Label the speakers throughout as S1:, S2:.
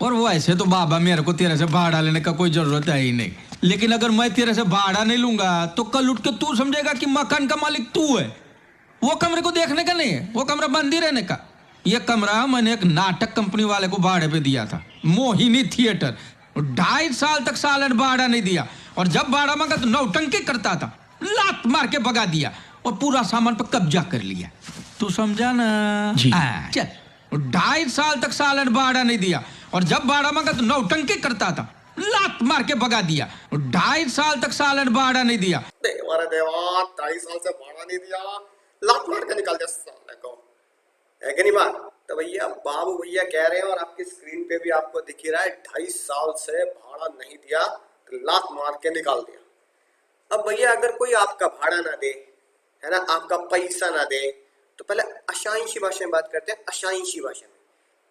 S1: और वैसे तो बाबा मेरे को तेरे से भाड़ा लेने का कोई जरूरत है ही नहीं, लेकिन अगर मैं तेरे से भाड़ा नहीं लूंगा तो कल उठ के तू समझेगा कि मकान का मालिक तू है। वो कमरे को देखने का नहीं है, वो कमरा बंद ही रहने का। ये कमरा मैंने एक नाटक कंपनी वाले को भाड़े पे दिया था, मोहिनी थिएटर। 2.5 साल तक सालन भाड़ा नहीं दिया, और जब भाड़ा मांगा तो नौटंकी करता था, लात मार के भगा दिया और पूरा सामान पर कब्जा कर लिया। तू समझा ना
S2: जी।
S1: चल, 2.5 साल तक सालन भाड़ा नहीं दिया, और जब भाड़ा मांगा तो नौटंकी करता था, लात मार के भगा दिया। 2.5 साल तक सालन भाड़ा नहीं दिया।
S3: देवा 2.5 साल से भाड़ा नहीं दिया, लात मार के निकाल दिया साले को, है कि नहीं बात? तो भैया बाबू भैया कह रहे हैं और आपकी स्क्रीन पे भी आपको दिख ही रहा है, 2.5 साल से भाड़ा नहीं दिया तो लात मार के निकाल दिया। अब भैया अगर कोई आपका भाड़ा ना दे, है ना, आपका पैसा ना दे, तो पहले अशांशी भाषा में बात करते हैं। अशांशी भाषा में,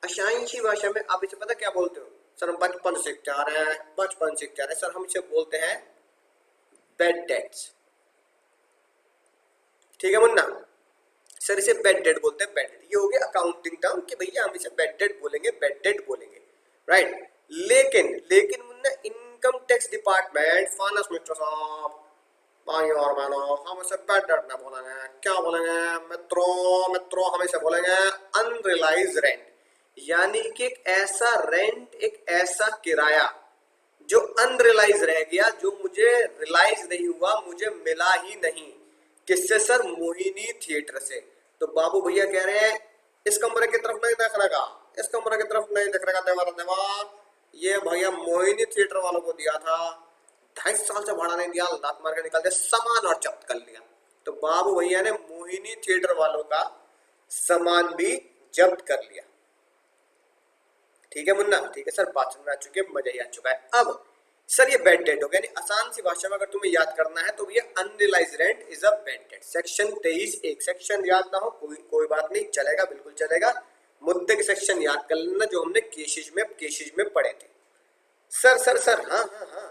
S3: अशांशी भाषा में आप इसे पता क्या बोलते हो? सर हम बचपन से क्या रहे हैं, बचपन से क्या रहे सर, हम इसे बोलते हैं बैड डेट्स। ठीक है मुन्ना, सर इसे बेड डेट बोलते हैं, बेड डेट। ये हो गया अकाउंटिंग टर्म कि भैया हम इसे बेड डेट बोलेंगे, बेड डेट बोलेंगे, राइट। लेकिन लेकिन Munna income tax department, finance minister साहब, भाई और बहनों, हम इसे बेड डेट ना बोलेंगे, क्या बोलेंगे मित्रों? मित्रों हम इसे बोलेंगे अनरियलाइज्ड रेंट, यानी कि एक ऐसा रेंट, एक ऐसा किराया जो अनरियलाइज रह गया, जो मुझे रियलाइज नहीं हुआ, मुझे मिला ही नहीं। किससे सर? मोहिनी थिएटर से। तो बाबू भैया कह रहे हैं इस कमरे की तरफ नहीं देख रहेगा, इस कमरे की तरफ नहीं देख रहेगा देवा देवा, ये भैया मोहिनी थिएटर वालों को दिया था, 2.5 साल से भाड़ा नहीं दिया, लात मार के निकाल दिया, सामान और जब्त कर लिया। तो बाबू भैया ने मोहिनी थिएटर वालों का सामान भी जब्त कर लिया। ठीक है मुन्ना? ठीक है सर, बात समझ आ चुकी है, मजा ही आ चुका है। अब सर ये बेड डेट हो गया, आसान सी भाषा में अगर तुम्हें याद करना है तो ये unrealise rent is a bed date. Section 23(1), section याद ना हो कोई बात नहीं, चलेगा, बिल्कुल चलेगा। मुद्दे के सेक्शन याद कर लेना जो हमने केसेज में पढ़े थे। सर हाँ हाँ हाँ।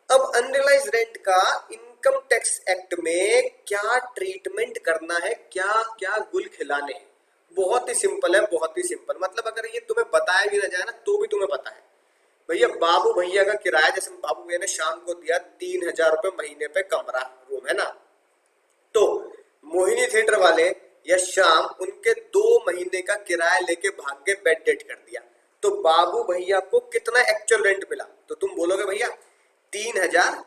S3: अब अनरियलाइज रेंट का इनकम टैक्स एक्ट में क्या ट्रीटमेंट करना है, क्या क्या गुल खिलाने हैं, बहुत ही सिंपल है, बहुत ही सिंपल। मतलब अगर ये तुम्हें बताया भी ना जाए ना तो भी तुम्हें पता है। भैया बाबू भैया का किराया, जैसे बाबू भैया ने शाम को दिया 3,000 रुपए महीने पे कमरा, रूम है ना, तो मोहिनी थिएटर वाले या शाम उनके 2 महीने का किराया लेके भाग के बेड डेट कर दिया, तो बाबू भैया को कितना एक्चुअल रेंट मिला? तो तुम बोलोगे भैया 3,000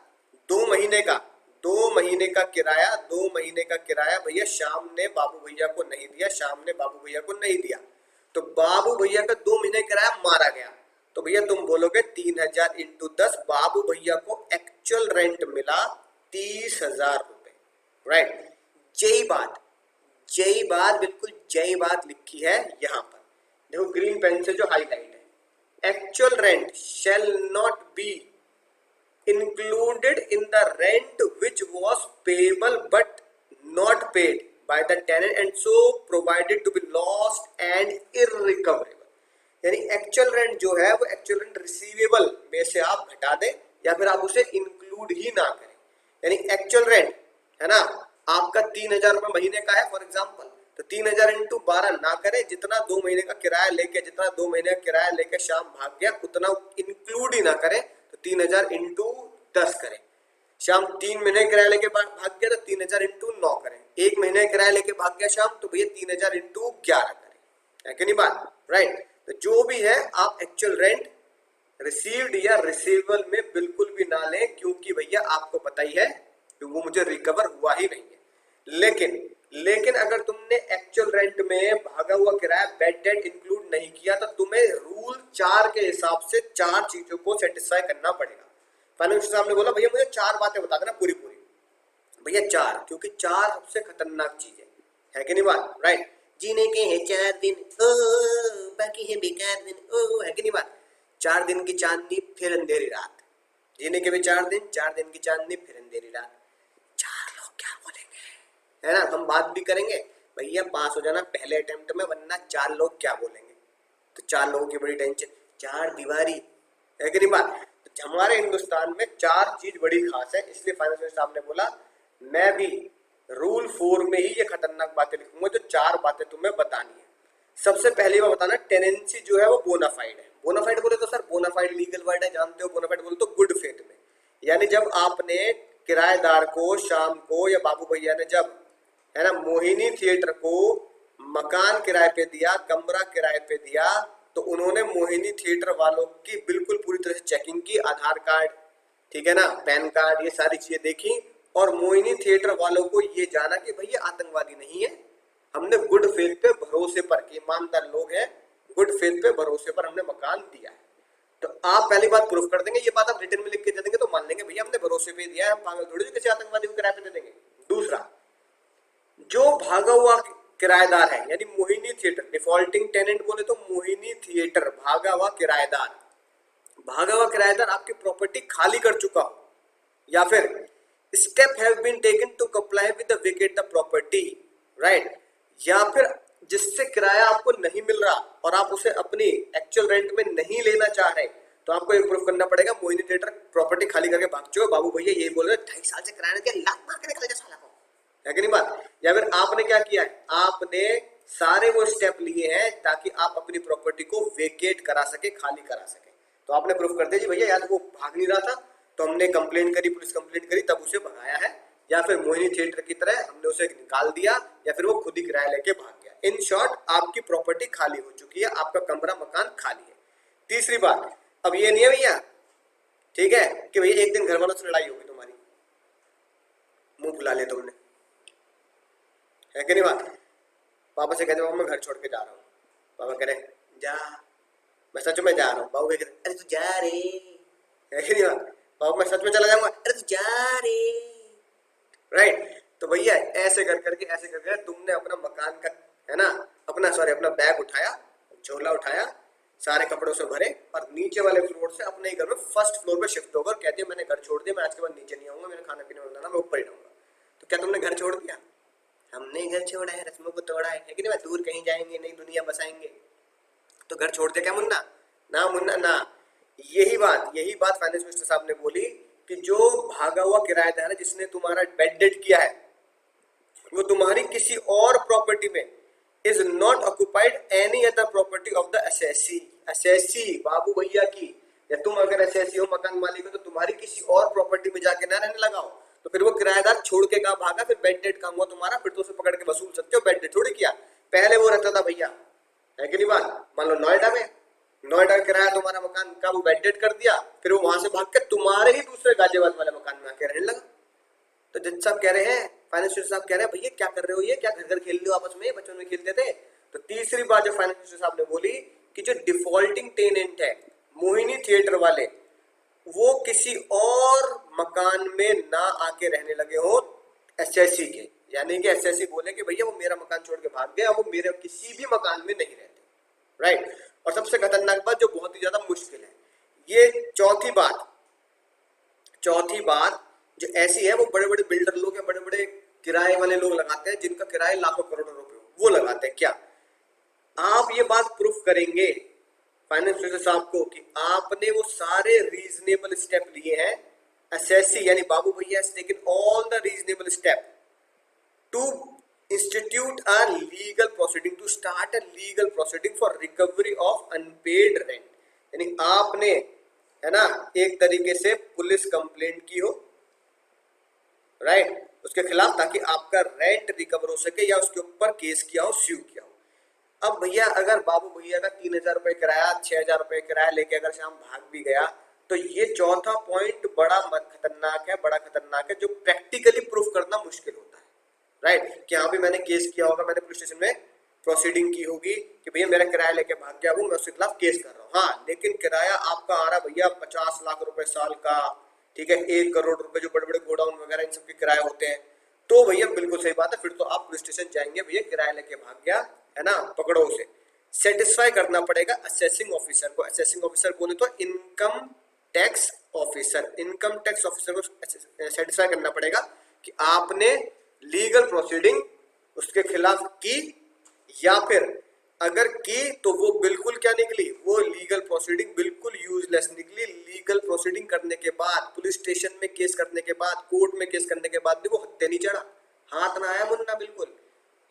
S3: 2 महीने का, 2 महीने का किराया, 2 महीने का किराया भैया शाम ने बाबू भैया को नहीं दिया, शाम ने बाबू भैया को नहीं दिया, तो बाबू भैया का 2 महीने किराया मारा गया। तो भैया तुम बोलोगे 3,000 इंटू 10, बाबू भैया को एक्चुअल रेंट मिला 30,000 रुपए, राइट। जय बात, बिल्कुल जय बात लिखी है यहाँ पर, देखो ग्रीन पेन से जो हाईलाइट है। Actual rent shall not be included in the rent which was payable but not paid by the tenant and so provided to be lost and irrecoverable। यानी एक्चुअल रेंट जो है वो actual rent receivable में से आप घटा दें या फिर आप उसे इंक्लूड ही ना करें। यानी एक्चुअल रेंट है ना आपका 3,000 रुपए महीने का है फॉर एग्जांपल, तो 3,000 इंटू 12 ना करें, जितना 2 महीने का किराया लेके शाम भाग गया उतना इंक्लूड ही ना करें, तो 3,000 इंटू 10 करें। शाम 3 महीने किराया लेके भाग गया तो 3,000 इंटू 9 करें। 1 महीने किराया लेके भाग गया शाम, तो भैया 3,000 इंटू 11 करें, है कि नहीं बात, राइट। तो जो भी है आप एक्चुअल रेंट रिसीव्ड या रिसीवेबल में बिल्कुल भी ना लें, क्योंकि भैया आपको पता ही है कि वो मुझे रिकवर हुआ ही नहीं है। लेकिन अगर तुमने एक्चुअल रेंट में भागा हुआ किराया बेड डेट इंक्लूड नहीं किया तो तुम्हें रूल 4 के हिसाब से 4 चीजों को सेटिस्फाई करना पड़ेगा। फाइनेंशियल साहब ने बोला भैया मुझे 4 बातें बता देना पूरी, भैया 4, क्योंकि 4 सबसे खतरनाक चीज है कि नहीं बात, राइट। जीने के हैं 4 दिन ओ, बाकी है बेकार दिन ओ, है कि नहीं बात। 4 दिन की चांदनी फिर अंधेरी रात, जीने के भी 4 दिन, 4 दिन की चांदनी फिर अंधेरी रात। 4 लोग क्या बोलेंगे, है ना, हम बात भी करेंगे भैया पास हो जाना पहले अटेम्प्ट में, वरना 4 लोग क्या बोलेंगे। तो 4 लोगों की बड़ी टेंशन, 4 दीवारी, है कि नहीं बात। तो हमारे हिंदुस्तान में 4 चीज बड़ी खास है, इसलिए फाइनेंशियल साहब ने बोला मैं भी रूल 4 में ही ये खतरनाक बातें लिखूंगा, जो 4 बातें तुम्हें बतानी है। सबसे पहली बात बताना, टेनेंसी जो है वो बोनाफाइड है। बोनाफाइड बोले लीगल वर्ड है, जानते हो बोनाफाइड बोलो तो गुड फेथ में। यानी जब आपने किराएदार को शाम को, या बाबू भैया ने जब, है ना, मोहिनी थिएटर को मकान किराए पे दिया, कमरा किराए पे दिया, तो उन्होंने मोहिनी थिएटर वालों की बिल्कुल पूरी तरह से चेकिंग की, आधार कार्ड, ठीक है ना, पैन कार्ड, ये सारी चीजें देखी, और मोहिनी थिएटर वालों को ये जाना कि भाई ये आतंकवादी नहीं है, हमने गुड फेथ पे भरोसे पर, ईमानदार लोग हैं, गुड फेथ पे भरोसे पर हमने मकान दिया है। तो आप पहली बात प्रूफ कर देंगे, ये बात आप रिटर्न में लिख के दे देंगे तो मान लेंगे भैया हमने भरोसे पे दिया है, हम पागल थोड़ी किसी आतंकवादी को किराए पे दे देंगे। दूसरा, जो भागा हुआ किराएदार है, यानी मोहिनी थिएटर, डिफॉल्टिंग टेनेंट बोले तो मोहिनी थिएटर, भागा हुआ किराएदार, भागा हुआ किराएदार आपकी प्रॉपर्टी खाली कर चुका हो, या फिर step have been taken to comply with the vacate the property, right, या फिर जिससे किराया आपको नहीं मिल रहा और आप उसे अपनी एक्चुअल रेंट में नहीं लेना चाह रहे, तो आपको एक प्रूफ करना पड़ेगा मोहिनी थिएटर प्रॉपर्टी खाली करके भाग चुके, बाबू भैया यही बोल रहे 2.5 साल से किराया के लात मार के निकल जा साला को, है कि नहीं बात। या फिर आपने क्या किया है, आपने सारे वो स्टेप लिए हैं ताकि आप अपनी प्रॉपर्टी को वेकेट करा सके, खाली करा सके। तो आपने प्रूफ कर दिया जी भैया, या तो वो भाग नहीं रहा था तो हमने कंप्लेंट करी, पुलिस कंप्लेंट करी, तब उसे भगाया है, या फिर मोहिनी थिएटर की तरह हमने उसे निकाल दिया, या फिर वो खुद ही किराया लेके भाग गया। इन शॉर्ट आपकी प्रॉपर्टी खाली हो चुकी है, आपका कमरा मकान खाली है। तीसरी बात, अब ये नहीं है भैया, ठीक है, कि भैया एक दिन घर वालों से लड़ाई होगी तुम्हारी, मुंह फुला ले तुमने, है कि नहीं बात। पापा से कहते मैं घर छोड़ के जा रहा हूँ, पापा कह रहे जा, मैं सच में जा रहा हूँ, बाबू कहते अरे तू जा रे, है कि नहीं बात, बाबू मैं सच में चला जाऊंगा, अरे तू जा रे, राइट। तो भैया ऐसे कर करके, ऐसे कर करके तुमने अपना मकान का, है ना, अपना बैग उठाया, झोला उठाया, सारे कपड़ों से भरे, और नीचे वाले फ्लोर से अपने ही घर में फर्स्ट फ्लोर पे शिफ्ट होकर कहते हैं मैंने घर छोड़ दिया, मैं आज के बाद नीचे नहीं आऊंगा, मेरे खाना पीने में मैं ऊपर ही रहूंगा। तो क्या तुमने घर छोड़ दिया? हमने घर छोड़ा है, रस्मों को तोड़ा है कि नहीं, दूर कहीं जाएंगे, नई दुनिया बसाएंगे, तो घर छोड़ दिया क्या मुन्ना? ना मुन्ना ना। यही बात फाइनेंस मिनिस्टर साहब ने बोली कि जो भागा हुआ किराएदार है, जिसने तुम्हारा बेड डेट किया है, वो तुम्हारी किसी और प्रॉपर्टी में is not occupied any other property of the assessee Babu भैया की, या तुम अगर असेसी हो, मकान मालिक हो, तो तुम्हारी किसी और प्रॉपर्टी में जाके ना रहने लगाओ। तो फिर वो किराएदार छोड़ के कहा भागा, फिर बेड डेट काम हुआ तुम्हारा, फिर तो उसे पकड़ के वसूल सकते हो, बेड डेट थोड़ी किया, पहले वो रहता था भैया, है कि नहीं बात। मान लो नोएडा में, नोएडा किराया तुम्हारा मकान का, वो बेड डेट कर दिया, फिर वो वहां से भाग के तुम्हारे ही दूसरे गाजियाबाद वाले मकान में आके रहने लगा। तो जज साहब कह रहे हैं, फाइनेंस मिनिस्टर साहब कह रहे हैं भैया क्या कर रहे हो, ये क्या घर घर खेल रहे हो आपस में, बचपन में खेलते थे। तो तीसरी बात जो फाइनेंस मिनिस्टर साहब ने बोली कि जो डिफॉल्टिंग टेनेंट है, मोहिनी थिएटर वाले, वो किसी और मकान में ना आके रहने लगे हो एसएससी के, यानी कि एसएससी बोले कि भैया वो मेरा मकान छोड़ के भाग गया, वो मेरे किसी भी मकान में नहीं रहते, राइट। और सबसे खतरनाक बात जो बहुत ही ज्यादा मुश्किल है, ये चौथी बात जो ऐसी है, वो बड़े बड़े बिल्डर लोग या बड़े बड़े किराए वाले लोग लगाते हैं, जिनका किराया लाखों करोड़ों रुपए, वो लगाते हैं। क्या आप ये बात प्रूफ करेंगे फाइनेंस मिनिस्टर साहब को कि आपने वो सारे रीजनेबल स्टेप लिए हैं, असेसी यानी बाबू भैया has taken all the reasonable step to institute a legal proceeding, to start a legal proceeding for recovery of unpaid rent, यानी आपने, है ना, एक तरीके से पुलिस कंप्लेंट की हो, राइट, उसके खिलाफ, ताकि आपका रेंट रिकवर हो सके, या उसके ऊपर केस किया हो, स्यू किया हो। अब भैया अगर बाबू भैया का 3,000 रुपए किराया, 6,000 रुपए किराया लेके अगर शाम भाग भी गया, तो ये चौथा पॉइंट बड़ा खतरनाक है, जो प्रैक्टिकली प्रूफ करना मुश्किल होता है, राइट, कि हाँ भी मैंने केस किया होगा, मैंने पुलिस स्टेशन में प्रोसीडिंग की होगी कि भैया मेरा किराया लेके भाग गया, वो मैं उसके खिलाफ केस कर रहा हूँ। हाँ, लेकिन किराया आपका आ रहा भैया 50 लाख रुपए साल का, ठीक है, 1 करोड़ रुपए, जो बड़े बड़े गोडाउन वगैरह इन सबके किराए होते हैं, तो भैया बिल्कुल सही बात है, फिर तो आप पुलिस स्टेशन जाएंगे, भैया किराया लेके भाग गया, है ना, पकड़ो उसे। सेटिस्फाई करना पड़ेगा असेसिंग ऑफिसर को, असेसिंग ऑफिसर बोले तो income tax officer, income tax officer को सेटिस्फाई करना पड़ेगा कि आपने लीगल प्रोसीडिंग उसके खिलाफ की, या फिर अगर की तो वो बिल्कुल क्या निकली, वो लीगल प्रोसीडिंग बिल्कुल यूजलेस निकली। लीगल प्रोसीडिंग करने के बाद, पुलिस स्टेशन में केस करने के बाद, कोर्ट में केस करने के बाद भी वो हत्थे नहीं चढ़ा, हाथ ना आया मुन्ना, बिल्कुल,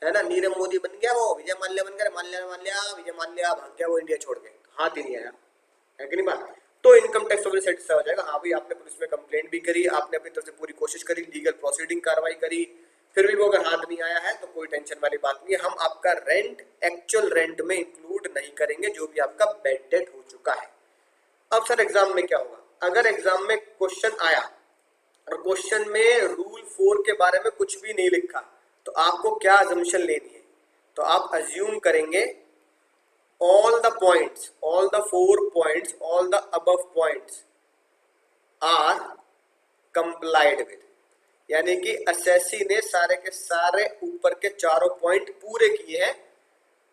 S3: है ना, नीरव मोदी बन गया, वो विजय माल्या बन गया, विजय माल्या भाग गया वो इंडिया छोड़ के, हाथ ही नहीं आया, है कि नहीं बात। तो इनकम टैक्स ऑफिसर सेटिस्फाई हो जाएगा, हाँ भाई आपने पुलिस में कंप्लेंट भी करी, आपने अपनी तरफ से पूरी कोशिश करी, लीगल प्रोसीडिंग कार्रवाई करी, फिर भी वो अगर हाथ नहीं आया है तो कोई टेंशन वाली बात नहीं है, हम आपका रेंट एक्चुअल रेंट में इंक्लूड नहीं करेंगे जो भी आपका बेड डेट हो चुका है। अब सर एग्जाम में क्या होगा, अगर एग्जाम में क्वेश्चन आया और क्वेश्चन में रूल 4 के बारे में कुछ भी नहीं लिखा, तो आपको क्या अजम्पशन लेनी है, तो आप अज्यूम करेंगे all the points, all the 4 points, all the above points are complied with, यानी कि एसएससी ने सारे के सारे ऊपर के चारों पॉइंट पूरे किए हैं,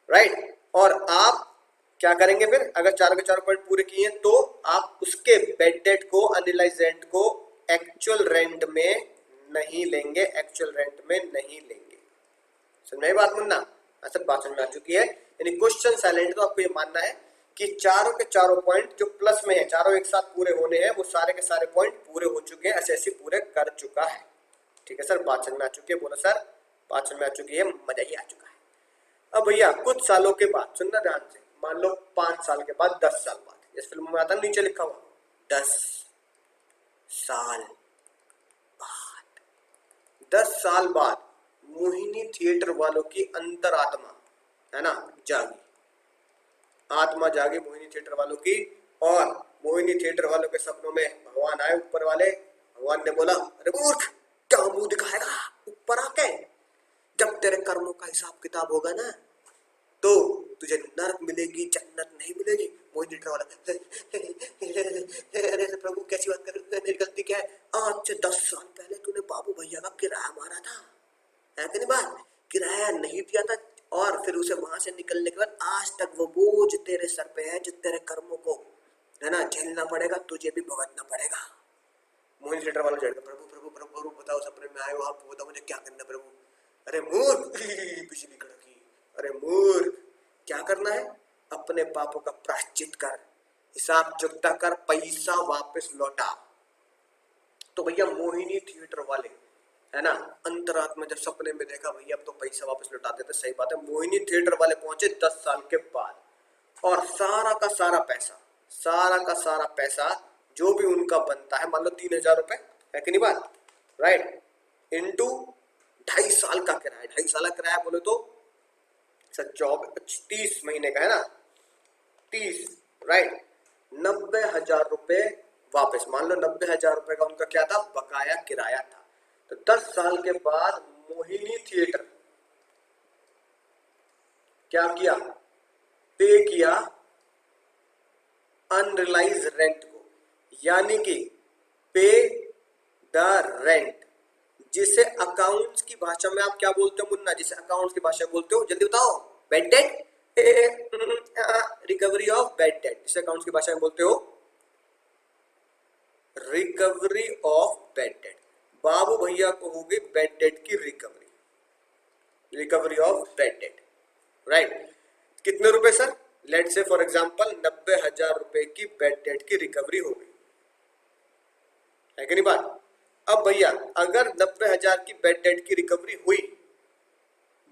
S3: राइट। और आप क्या करेंगे फिर, अगर चारों के चारों पॉइंट पूरे किए हैं तो आप उसके बेड डेट को, अनरिलाइज्ड रेंट को एक्चुअल रेंट में नहीं लेंगे, एक्चुअल रेंट में नहीं लेंगे। समझ में बात मुन्ना, सर बात समझ में आ चुकी है। यानी क्वेश्चन साइलेंट, तो आपको ये मानना है कि चारों के चारों पॉइंट जो प्लस में है, चारों एक साथ पूरे होने हैं, वो सारे के सारे पॉइंट पूरे हो चुके हैं, एसएससी पूरे कर चुका है। ठीक है सर, बात समझ में आ चुकी है, बोलो सर बात समझ में आ चुकी है, मजा ही आ चुका है। अब भैया कुछ सालों के बाद, सुनना ध्यान से, मान लो 5 साल के बाद, 10 साल बाद, इस फिल्म में आता नीचे लिखा हुआ 10 साल बाद, 10 साल बाद मोहिनी थिएटर वालों की अंतरात्मा, है ना, जागी, आत्मा जागी मोहिनी थिएटर वालों की, और मोहिनी थिएटर वालों के सपनों में भगवान आए ऊपर वाले। भगवान ने बोला, अरे मूर्ख, क्या मुंह दिखाएगा ऊपर आके, जब तेरे कर्मों का हिसाब किताब होगा ना तो तुझे नरक मिलेगी, जन्नत नहीं मिलेगी। मोहिनी थिएटर वाला, अरे प्रभु कैसी बात कर रहे हो, मेरी गलती क्या है, आज से 10 साल पहले तूने बाबू भैया का किराया मारा था, है कि नहीं बात, किराया नहीं दिया था, और फिर उसे वहां से निकलने के बाद आज तक वो बोझ तेरे सर पे है जो तेरे कर्मों को, है ना, झेलना पड़ेगा, तुझे भी भुगतना पड़ेगा। मोहिनी थिएटर वालों जाएगा, प्रभु प्रभु प्रभु प्रभु बताओ, सपने में आए हो आप, बताओ मुझे क्या करना प्रभु। अरे मूर्ख, बिजली कड़की, अरे मूर्ख, क्या करना है, अपने पापों का प्रायश्चित कर, हिसाब चुकता कर, पैसा वापस लौटा। तो भैया मोहिनी थिएटर वाले, है ना, अंतरात्मा जब सपने में देखा भैया अब तो पैसा वापस लौटा देते, सही बात है, मोहिनी थिएटर वाले पहुंचे 10 साल के बाद, और सारा का सारा पैसा, सारा का सारा पैसा जो भी उनका बनता है, मान लो 3000 रुपए, है कि नहीं बात, राइट, इनटू 2.5 साल का किराया, 2.5 साल का किराया बोले तो सर 30 महीने का, है ना, 30, राइट, 90,000 रुपए वापस, मान लो 90,000 रुपए का उनका क्या था, बकाया किराया था। तो 10 साल के बाद मोहिनी थिएटर क्या किया, पे किया अनरिलाइज रेंट को, यानी कि पे द रेंट, जिसे अकाउंट्स की भाषा में आप क्या बोलते हो मुन्ना, जिसे अकाउंट्स की भाषा में बोलते हो, जल्दी बताओ, bed date, recovery of bed date, जिसे अकाउंट्स की भाषा में बोलते हो रिकवरी ऑफ बेड डेट। बाबू भैया को होगी बेड डेट की recovery, recovery of bed date, right. कितने रुपए सर, लेट से फॉर एग्जांपल 90,000 रुपए की बेड डेट की रिकवरी हो गई, है कि नहीं बात। अब भैया अगर 90,000 की बेड डेट की रिकवरी हुई,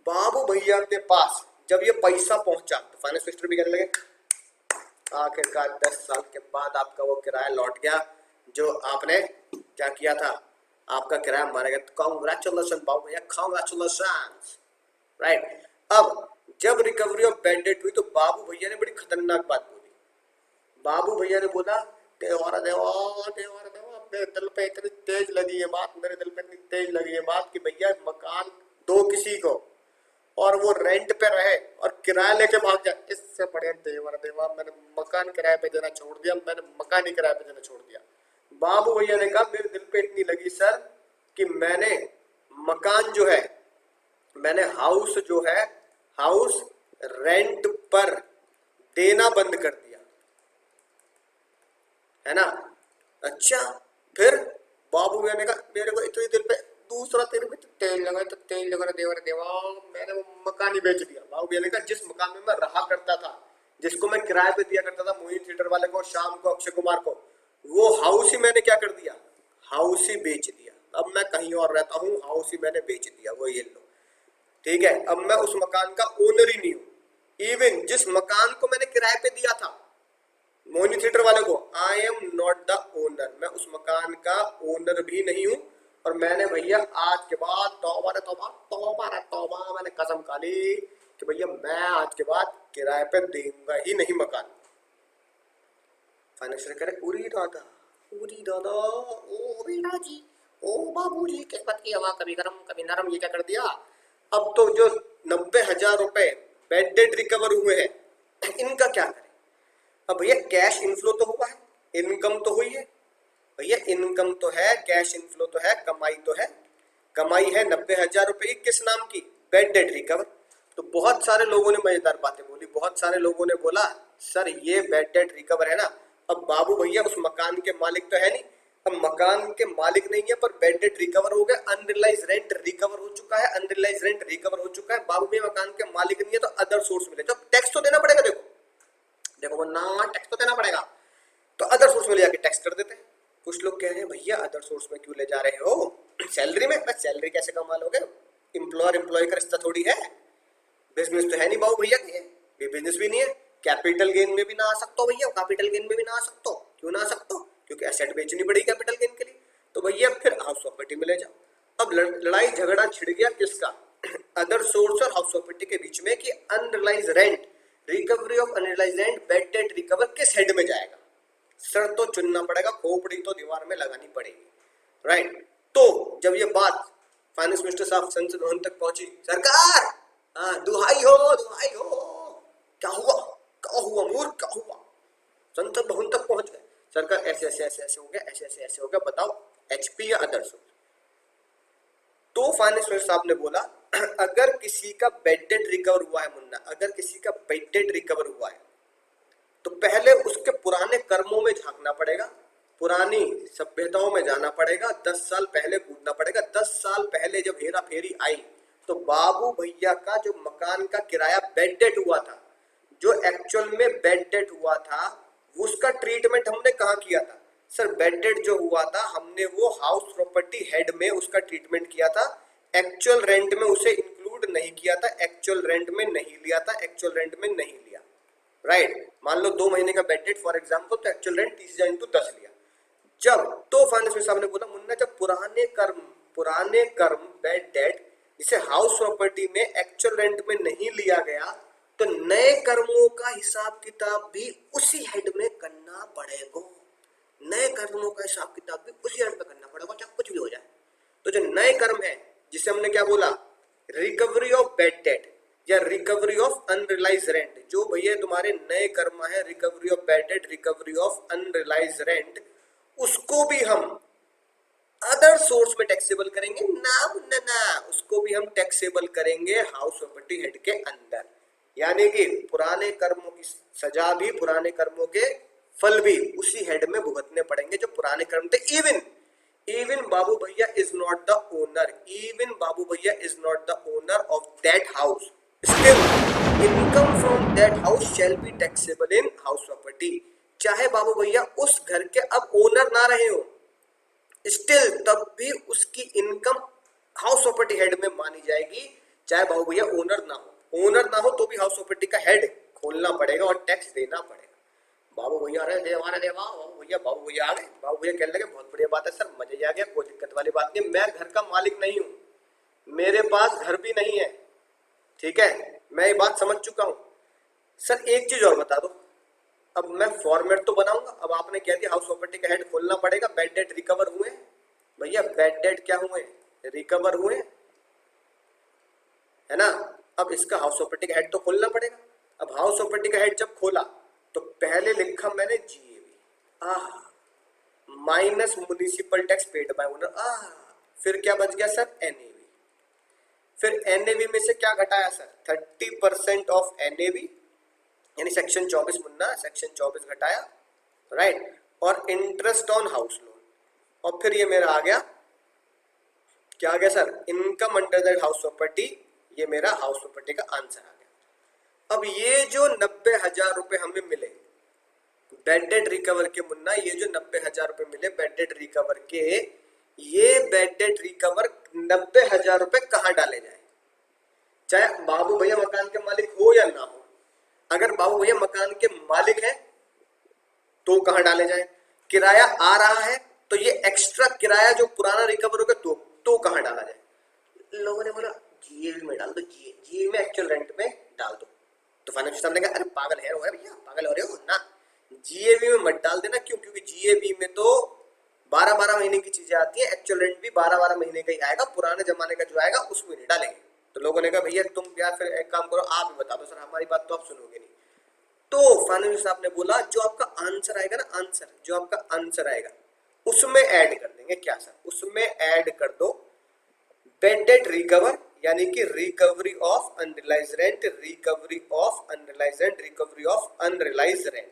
S3: बाबू भैया के पास जब ये पैसा पहुंचा तो फाइनेंस मिनिस्टर भी कहने लगे, आखिरकार 10 साल के बाद आपका वो किराया लौट गया जो आपने क्या किया था, आपका किराया मारा गया, कांग्रेचुलेशन बाबू भैया, कांग्रेचुलेशन, राइट। अब जब रिकवरी ऑफ बेड डेट हुई तो बाबू भैया ने बड़ी खतरनाक बात बोली, बाबू भैया ने बोला, देवा देवा देवा देवा, मेरे दिल पे इतनी तेज लगी ये बात, मेरे दिल पे इतनी तेज लगी ये बात कि भैया मकान दो किसी को और वो रेंट पे रहे और किराया लेके भाग जाए, इससे बढ़िया देवर देवा, मैंने मकान किराए पे देना छोड़ दिया, मैंने मकान ही किराए पे देना छोड़ दिया। बाबू भैया ने कहा मेरे दिल पे इतनी लगी सर कि मैंने मकान जो है, मैंने हाउस जो है, हाउस रेंट पर देना बंद कर दिया, है ना। अच्छा, फिर बाबू भैया ने कहा मेरे को इतनी देर पे दूसरा तेरे पे तेल लगा, तो तेल लगा देवर देवा, मैंने वो मकान ही बेच दिया। बाबू भैया ने कहा जिस मकान में मैं रहा करता था, जिसको मैं किराए पे दिया करता था मोहिनी थिएटर वाले को, शाम को, अक्षय कुमार को, वो हाउस ही मैंने क्या कर दिया, हाउस ही बेच दिया। अब मैं कहीं और रहता हूँ, हाउस ही मैंने बेच दिया, वो ये लो, ठीक है। अब मैं उस मकान का ओनर ही नहीं हूँ, इवन जिस मकान को मैंने किराए पे दिया था मोहिनी थिएटर वाले को, I am not the owner, मैं उस मकान का ओनर भी नहीं हूं, और मैंने भैया आज के बाद तौबा रे तौबा, तौबा रे तौबा, मैंने कसम खा ली कि भैया मैं आज के बाद किराए पे दूंगा ही नहीं मकान। फाइनेंशियल करे उरी दादा, ओ बेटा जी, ओ बाबू जी, किस्मत की हवा कभी गरम कभी नरम, ये क्या कर दिया। अब तो जो 90,000 रुपए बेड डेट रिकवर हुए हैं, इनका क्या करें। अब भैया कैश इनफ्लो तो हुआ है, इनकम तो हुई है भैया, इनकम तो है, कैश इनफ्लो तो है, कमाई तो है। कमाई है 90,000 रुपए, किस नाम की, बेड डेट रिकवर। तो बहुत सारे लोगों ने मजेदार बातें बोली, बहुत सारे लोगों ने बोला सर ये बेड डेट रिकवर है ना, अब बाबू भैया उस मकान के मालिक तो है नहीं, अब मकान के मालिक नहीं है पर बेड डेट रिकवर हो गया, अनरियलाइज रेंट रिकवर हो चुका है, अनरियलाइज रेंट रिकवर हो चुका है, बाबू भैया मकान के मालिक नहीं है तो अदर सोर्स मिले, जब टैक्स तो देना पड़ेगा, देखो देखो वो ना टैक्स तो देना पड़ेगा, तो अदर सोर्स में ले जाके टैक्स कर देते हैं। कुछ लोग कह रहे हैं भैया अदर सोर्स में क्यों ले जा रहे हो, सैलरी में, बस सैलरी कैसे कमा लोगे, एम्प्लॉयर एम्प्लॉय का रिश्ता थोड़ी है, बिजनेस तो है नहीं बाबू भैया, ये बिजनेस भी नहीं है, कैपिटल गेन में भी ना आ सकते हो भैया, कैपिटल गेन में भी ना आ सकते हो, क्यों ना आ सकते हो, क्योंकि एसेट बेचनी पड़ेगी कैपिटल गेन के लिए, तो भैया फिर हाउस प्रॉपर्टी में ले जाओ। अब लड़ाई झगड़ा छिड़ गया किसका, अदर सोर्स और हाउस प्रॉपर्टी के बीच में कि unrealise rent, recovery of unrealise rent, bed date recover किस हेड में जाएगा। सर तो चुनना पड़ेगा, खोपड़ी तो दीवार में लगानी पड़ेगी, राइट। तो जब ये बात फाइनेंस मिनिस्टर साहब संसद भवन तक पहुंची, सरकार दुहाई हो दुहाई हो, क्या हुआ क्या हुआ मूर्ख क्या हुआ, संसद भवन तक पहुंच गए, सरकार ऐसे ऐसे ऐसे ऐसे हो गया, ऐसे ऐसे ऐसे हो गया, बताओ एचपी या अदर सोर्स। तो फाइनेंस मिनिस्टर साहब ने बोला अगर किसी का बेड डेट रिकवर हुआ है मुन्ना, अगर किसी का बेड डेट रिकवर हुआ है तो पहले उसके पुराने कर्मों में झांकना पड़ेगा, पुरानी सभ्यताओं में जाना पड़ेगा, 10 साल पहले कूदना पड़ेगा। 10 साल पहले जब हेरा फेरी आई तो बाबू भैया का जो मकान का किराया बेड डेट हुआ था, जो एक्चुअल में बेड डेट हुआ था, उसका ट्रीटमेंट हमने कहाँ किया था सर, बेड डेट जो हुआ था हमने वो हाउस प्रॉपर्टी हेड में उसका ट्रीटमेंट किया था, एक्चुअल रेंट में उसे इंक्लूड नहीं किया था, एक्चुअल रेंट में नहीं लिया था, एक्चुअल रेंट में नहीं लिया, राइट। मान लो 2 महीने का बेड डेट फॉर एग्जांपल, तो एक्चुअल रेंट 30,000 इंटू 10 लिया। जब तो फाइनेंस साहब ने बोला मुन्ना जब पुराने कर्म बेड डेट जिसे हाउस प्रॉपर्टी में एक्चुअल रेंट में नहीं लिया गया, तो नए कर्मों का हिसाब किताब भी उसी हेड में करना पड़ेगा, नए कर्मों का हिसाब किताब भी उसी हेड में करना पड़ेगा, चाहे कुछ भी हो जाए। तो जो नए कर्म है जिसे हमने क्या बोला, रिकवरी ऑफ बेड डेट या रिकवरी ऑफ अनरियलाइज रेंट, जो भैया तुम्हारे नए कर्म है, recovery of bed date, recovery of unrealise rent, उसको भी हम अदर सोर्स में टैक्सेबल करेंगे ना, उसको भी हम टैक्सेबल करेंगे हाउस प्रॉपर्टी हेड के अंदर। यानी कि पुराने कर्मों की सजा भी, पुराने कर्मों के फल भी उसी हेड में भुगतने पड़ेंगे जो पुराने कर्म थे। इवन बाबू भैया is not the owner, even Babu भैया is not the owner of that house, still income from that house shall be taxable in house property. चाहे बाबू भैया उस घर के अब ओनर ना रहे हो, स्टिल तब भी उसकी इनकम हाउस प्रॉपर्टी हेड में मानी जाएगी, चाहे बाबू भैया ओनर ना हो तो भी हाउस प्रॉपर्टी का हेड खोलना पड़ेगा और टैक्स देना पड़ेगा। बाबू भैया अरे देवा बाबू भैया आ गए, बाबू भैया कहने लगे बहुत बढ़िया बात है सर, मजे आ गया, कोई दिक्कत वाली बात नहीं, मैं घर का मालिक नहीं हूँ, मेरे पास घर भी नहीं है, ठीक है, मैं ये बात समझ चुका हूँ। सर एक चीज और बता दो, अब मैं फॉर्मेट तो बनाऊंगा, अब आपने कह दिया हाउस प्रॉपर्टी का हेड खोलना पड़ेगा, बेड डेट रिकवर हुए, भैया बेड डेट क्या हुए, रिकवर हुए, है ना। अब इसका हाउस प्रॉपर्टी का हेड तो खोलना पड़ेगा। अब हाउस प्रॉपर्टी का हेड जब खोला तो पहले लिखा मैंने GAB minus municipal tax paid by owner, फिर क्या बच गया सर, एनएवी, फिर एनएवी में से क्या घटाया सर, 30% ऑफ एनएवी, यानी सेक्शन 24 मुन्ना, सेक्शन 24 घटाया, राइट, और इंटरेस्ट ऑन हाउस लोन, और फिर ये मेरा आ गया, क्या आ गया sir, income under that house property, ये मेरा हाउस प्रॉपर्टी का आंसर आ गया। अब ये जो 90,000 रुपए हमें मिले बेड डेट रिकवर के मुन्ना, ये जो 90,000 रुपए मिले बेड डेट रिकवर के, ये बेड डेट रिकवर 90,000 रुपए कहाँ डाले जाए, चाहे बाबू भैया मकान के मालिक हो या ना हो। अगर बाबू भैया मकान के मालिक हैं तो कहाँ डाले जाए? किराया आ रहा है तो ये एक्स्ट्रा किराया जो पुराना रिकवर होगा तो कहाँ डाला जाए? लोगों ने बोला जीएवी में डाल दो, जीएवी में एक्चुअल रेंट में डाल दो। तो फाइनेंशियल स्टाफ ने कहा अरे पागल है भैया, पागल हो रहे हो ना, जीएवी में मत डाल देना। क्यों? क्योंकि जीएवी में तो 12-12 महीने की चीजें आती है, एक्चुअल रेंट भी 12-12 महीने का ही आएगा, पुराने जमाने का जो आएगा उसमें नहीं डालेंगे। तो लोगों ने कहा भैया तुम यार फिर एक काम करो, आप ही बता दो सर, हमारी बात तो आप सुनोगे नहीं। तो फाइनेंशियल स्टाफ ने बोला जो आपका आंसर आएगा ना, आंसर जो आपका आंसर आएगा उसमें ऐड कर देंगे। क्या सर? उसमें ऐड कर दो बेड डेट रिकवर, यानी कि recovery of unrealised rent, recovery of unrealised rent, recovery of unrealised rent,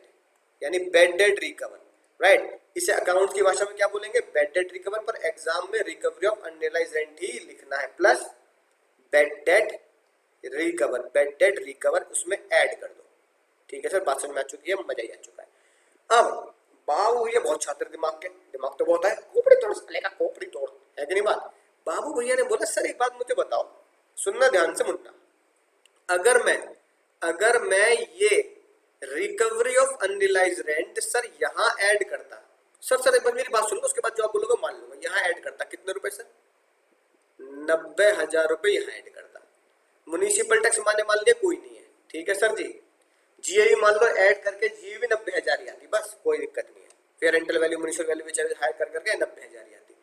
S3: यानी बेड डेट रिकवर, राइट। इसे अकाउंट की भाषा में क्या बोलेंगे? Bed date recover. पर एग्जाम में रिकवरी ऑफ अनरियलाइज्ड रेंट ही लिखना है, plus bed date recover, bed date recover उसमें ऐड कर दो। ठीक है सर, बात समझ में आ चुकी है, मजा ही आ चुका है। अब बाबू भैया बहुत छात्र दिमाग के, दिमाग तो बहुत है, खोपड़ी तोड़ साले का, खोपड़ी तोड़, है कि नहीं बात? बाबू भैया ने बोला सर एक बात मुझे बताओ, सुनना ध्यान से मुन्ना, अगर मैं ये recovery of unrealised rent sir यहाँ ऐड करता, सर एक बार मेरी बात सुन लो, उसके बाद जो आप बोलोगे मान लूंगा, यहाँ ऐड करता कितने रुपए सर? 90,000 रुपए यहाँ ऐड करता। म्युनिसिपल टैक्स मान लिया कोई नहीं है, ठीक है सर जी। जीएवी मान लो ऐड करके जीएवी 90,000 ही आती, बस कोई दिक्कत नहीं है। फिर रेंटल वैल्यू, म्युनिसिपल वैल्यू बेचारे हायर करके 90,000 ही आती।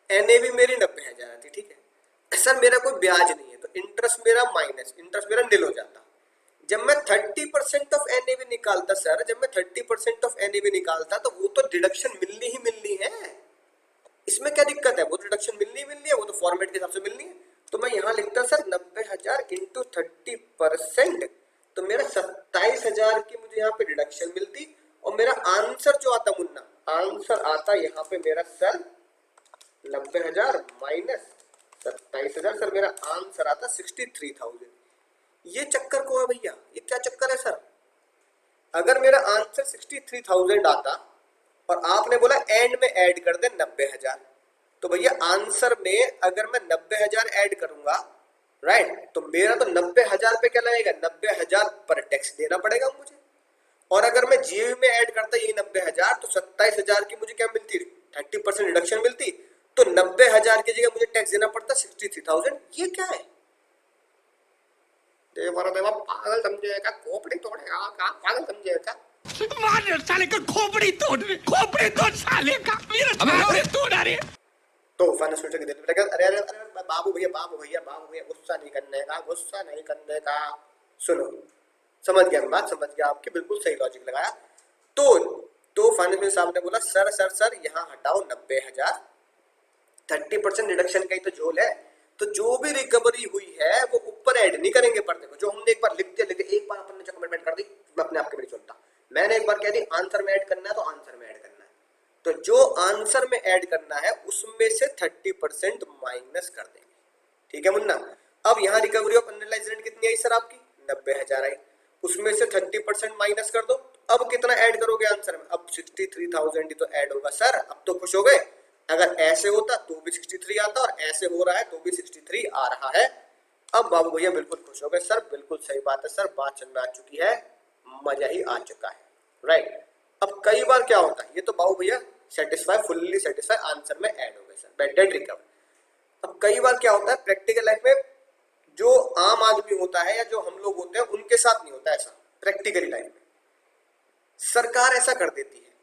S3: एनएवी मेरी 90,000 आती, ठीक है सर। मेरा कोई ब्याज नहीं है तो इंटरेस्ट मेरा माइनस, इंटरेस्ट मेरा निल हो जाता। जब मैं 30% ऑफ एनएवी निकालता सर, जब मैं 30% ऑफ एनएवी निकालता तो वो तो डिडक्शन मिलनी ही मिलनी है, इसमें क्या दिक्कत है? वो डिडक्शन मिलनी है, वो तो फॉर्मेट के हिसाब से मिलनी है। तो मैं यहाँ लिखता सर 90,000 इंटू 30%, तो मेरा 27,000 की मुझे यहाँ पे डिडक्शन मिलती, और मेरा आंसर जो आता मुन्ना, आंसर आता यहाँ पे मेरा सर 90,000 माइनस 27,000, सर मेरा आंसर आता 63,000। ये चक्कर को है भैया, ये क्या चक्कर है सर? अगर मेरा आंसर 63,000 आता और आपने बोला एंड में ऐड कर दे 90,000, तो भैया आंसर में अगर मैं 90,000 ऐड करूंगा, राइट, तो मेरा तो 90,000 पे क्या लगेगा? 90,000 पर टैक्स देना पड़ेगा मुझे। और अगर मैं जीएवी में ऐड करता यही 90,000, तो 27,000 की मुझे क्या मिलती? 30% रिडक्शन मिलती, तो 90,000 की जगह मुझे टैक्स देना पड़ता 63,000। ये क्या है? देवा पागल समझेगा, खोपड़ी तोड़ेगा, पागल समझेगा।
S1: मार साले का खोपड़ी तोड़ साले का, मेरा खोपड़ी तोड़। अरे
S3: तो फाइनेंस मिनिस्टर के दिल में लगा, अरे अरे अरे बाबू भैया गुस्सा नहीं करने का। सुनो, समझ गया बात, समझ गया आपकी, बिल्कुल सही लॉजिक लगाया। तो फाइनेंस मिनिस्टर साहब ने बोला सर यहाँ हटाओ 90,000, 30% रिडक्शन का ही तो झोल है, तो जो भी रिकवरी हुई है वो ऊपर ऐड नहीं करेंगे। पर देखो जो हमने एक बार लिखते एक बार अपन ने कमिटमेंट कर दी, मैं अपने आप के नहीं चलता, मैंने एक बार कह दी आंसर में ऐड करना है तो आंसर में ऐड करना है, तो जो आंसर में ऐड करना है उसमें से 30% माइनस कर देंगे। ठीक है मुन्ना? अब यहाँ रिकवरी ऑफ अनरियलाइज्ड रेंट कितनी आई सर आपकी? 90,000 आई, उसमें से 30% माइनस कर दो। अब कितना ऐड करोगे आंसर में? अब 63,000 ही तो ऐड होगा सर। अब तो खुश हो गए? अगर ऐसे होता तो भी 63 आता, और ऐसे हो रहा है तो भी 63 आ रहा है। अब बाबू भैया बिल्कुल खुश हो गए, सर बिल्कुल सही बात है सर, बात समझ में आ चुकी है, मजा ही आ चुका है, राइट। अब कई बार क्या होता है, ये तो बाबू भैया फुल्ली सेटिस्फाई आंसर में ऐड हो गए सर, बेड डेट रिकवर। अब कई बार क्या होता है प्रैक्टिकल लाइफ में, जो आम आदमी होता है या जो हम लोग होते हैं उनके साथ नहीं होता ऐसा। प्रैक्टिकली लाइफ में सरकार ऐसा कर देती है,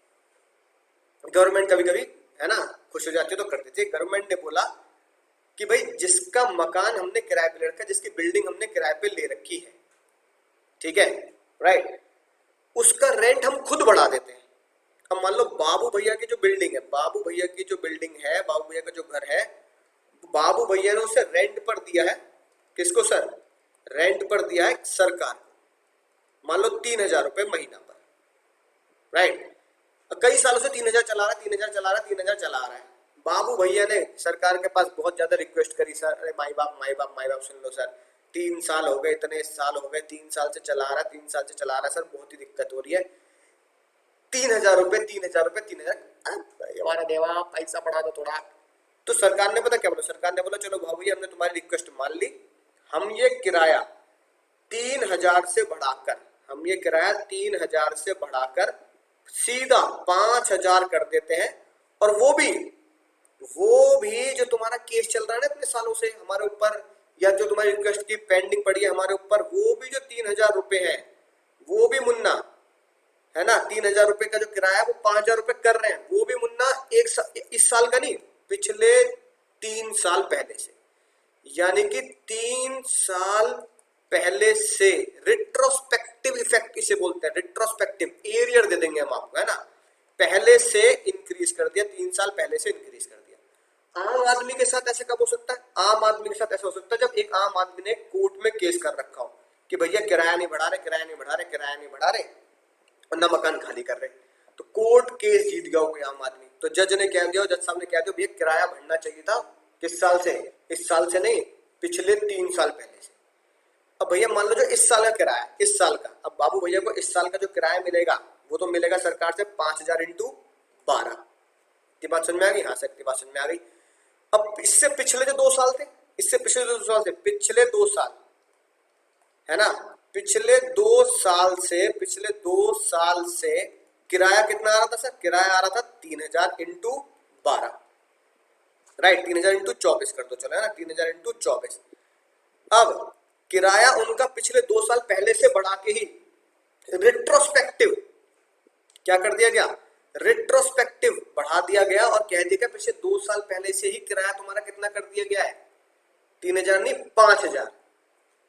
S3: गवर्नमेंट कभी कभी है ना खुश हो जाती है तो कर देती है। गवर्नमेंट ने बोला कि भाई जिसका मकान हमने किराए पे ले रखा है, जिसकी बिल्डिंग हमने किराए पे ले रखी है, ठीक है, राइट, उसका रेंट हम खुद बढ़ा देते हैं। अब मान लो बाबू भैया की जो बिल्डिंग है, बाबू भैया का जो घर है, बाबू भैया ने उसे रेंट पर दिया है। किसको सर? रेंट पर दिया है सरकार को, मान लो 3,000 रुपए महीना पर, राइट। कई सालों से 3,000 चला रहा है। बाबू भैया ने सरकार के पास बहुत ज्यादा रिक्वेस्ट करी, सर अरे माई बाप सुन लो सर, 3 साल हो गए, इतने साल हो गए, 3 साल से चला रहा है सर, बहुत ही दिक्कत हो रही है, 3,000 रुपए, हमारा देवा पैसा बढ़ा दो थोड़ा। तो सरकार ने पता क्या बोला? सरकार ने बोला चलो बाबू भैया हमने तुम्हारी रिक्वेस्ट मान ली, हम ये किराया 3,000 से बढ़ाकर सीधा 5,000 कर देते हैं। और वो भी जो तुम्हारा केस चल रहा है ना इतने सालों से हमारे ऊपर, या जो तुम्हारी रिक्वेस्ट की पेंडिंग पड़ी है हमारे ऊपर, वो भी जो 3,000 रुपए है, वो भी मुन्ना है ना, 3,000 रुपए का जो किराया है वो 5,000 रुपए कर रहे हैं, वो भी मुन्ना इस साल का नहीं, पिछले 3 साल पहले से, यानी कि 3 साल पहले से रिट्रोस्पेक्टिव इफेक्ट इसे बोलते हैं, रिट्रोस्पेक्टिव एरियर दे देंगे हम आपको, है ना, पहले से इंक्रीज कर दिया, 3 साल पहले से इंक्रीज कर दिया। आम आदमी के साथ ऐसे कब हो सकता है? आम आदमी के साथ ऐसा हो सकता है जब एक आम आदमी ने कोर्ट में केस कर रखा हो कि भैया किराया नहीं बढ़ा रहे, किराया नहीं बढ़ा रहे, किराया नहीं बढ़ा रहे, और ना मकान खाली कर रहे, तो कोर्ट केस जीत गया कोई आम आदमी, तो जज ने कह दिया, जज साहब ने कह दिया भैया किराया बढ़ना चाहिए था, किस साल से? इस साल से नहीं, पिछले 3 साल पहले से। अब भैया मान लो जो इस साल का किराया, इस साल का, अब बाबू भैया को इस साल का जो किराया मिलेगा वो तो मिलेगा सरकार से 5,000 इंटू 12। की बात समझ में आ गई? हाँ सर की बात समझ में आ गई। अब इससे पिछले जो 2 साल थे, इससे पिछले 2 साल से, पिछले 2 साल है ना, पिछले 2 साल से किराया कितना आ रहा था सर? किराया आ रहा था 3,000 इंटू 12, राइट, 3,000 इंटू 24 कर दो, चलो, है ना, 3,000 इंटू 24। अब किराया उनका पिछले 2 साल पहले से बढ़ा के ही रिट्रोस्पेक्टिव क्या कर दिया गया? रिट्रोस्पेक्टिव बढ़ा दिया गया और कह दिया गया पिछले 2 साल पहले से ही किराया तुम्हारा कितना कर दिया गया है? 3,000 नहीं, 5,000।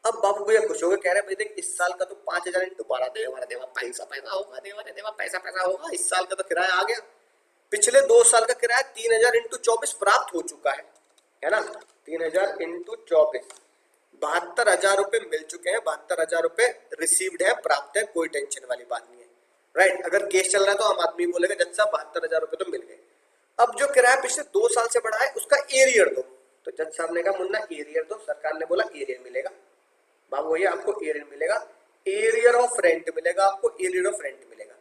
S3: अब बाबू भैया खुश हो गए, कह रहे भाई देख इस साल का तो 5,000 इंटू 12, देवा पैसा होगा, देवा पैसा होगा, इस साल का तो किराया आ गया। पिछले 2 साल का किराया 3,000 इंटू 24 प्राप्त हो चुका है ना, 3,000 इंटू 24, 72,000 रुपए मिल चुके हैं, 72,000 रुपए रिसीव्ड है, प्राप्त है, कोई टेंशन वाली बात नहीं है, राइट। अगर केस चल रहा है तो आम आदमी बोलेगा जज साहब 72,000 रुपए तो मिल गए। अब जो किराया पिछले 2 साल से बढ़ा है उसका एरियर दो, तो जज साहब ने कहा मुन्ना एरियर दो, सरकार ने बोला एरियर मिलेगा, बाबू भैया आपको एरियर मिलेगा, एरियर ऑफ रेंट मिलेगा आपको, एरियर ऑफ रेंट मिलेगा।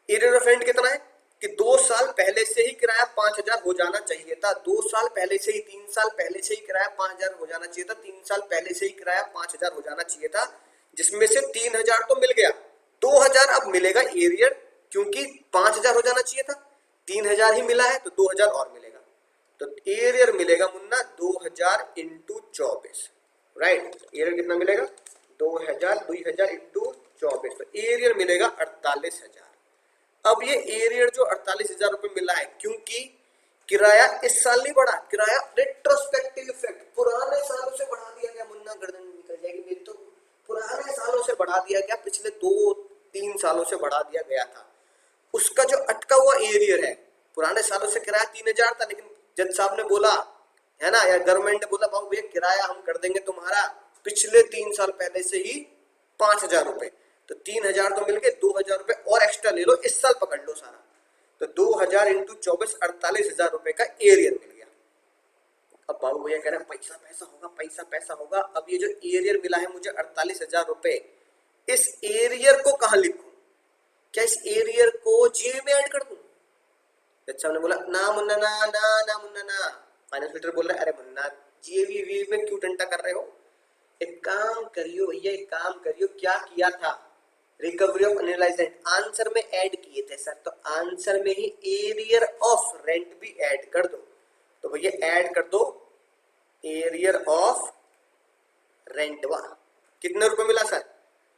S3: एरियर ऑफ रेंट कितना है कि 2 साल पहले से ही किराया 5,000 हो जाना चाहिए था, 2 साल पहले से ही, 3 साल पहले से ही किराया 5,000 हो जाना चाहिए था, 3 साल पहले से ही किराया 5,000 हो जाना चाहिए था, जिसमें से 3,000 तो मिल गया, 2,000 अब मिलेगा एरियर, क्योंकि 5,000 हो जाना चाहिए था, 3,000 ही मिला है तो 2,000 और मिलेगा, तो एरियर मिलेगा मुन्ना 2,000 इंटू 24, राइट। एरियर कितना मिलेगा? 2,000 इंटू 24, तो एरियर मिलेगा 48,000। अब ये एरियर जो 48,000 रुपए मिला है, क्योंकि किराया इस साल नहीं बढ़ा, किराया रेट्रोस्पेक्टिव इफेक्ट, पुराने सालों से बढ़ा दिया गया, मुन्ना गर्दन निकल जाएगी मेरी, तो पुराने सालों से बढ़ा दिया गया, पिछले 2-3 सालों से बढ़ा दिया गया था, उसका जो अटका हुआ एरियर है, पुराने सालों से किराया 3,000 था, लेकिन जज साहब ने बोला, है ना, या गवर्नमेंट ने बोला बाबू भैया किराया हम कर देंगे तुम्हारा पिछले 3 साल पहले से ही 5,000 रुपए, तो 3,000 तो मिल गए, 2,000 रुपए और एक्स्ट्रा ले लो, इस साल पकड़ लो सारा, तो 2,000 इंटू 24, 48,000 रुपए का एरियर मिल गया। अब बाबू भैया कह रहे हैं पैसा होगा, पैसा होगा। अब ये जो एरियर मिला है मुझे 48,000 रुपए, इस एरियर को कहां लिखूं? क्या इस एरियर को जीए में ऐड कर दूं? जज साहब ने बोला ना मुन्ना, ना मुन्ना ना। फाइनेंस फिल्टर बोल रहा है अरे मुन्ना जीएवी में क्यों टंटा कर रहे हो, एक काम करियो भैया, एक काम करियो, क्या किया था, recovery of unrealised rent answer में ऐड किए थे सर, तो आंसर में ही एरियर ऑफ रेंट भी ऐड कर दो, तो भैया ऐड कर दो एरियर ऑफ रेंट। वाह, कितने रुपए मिला सर?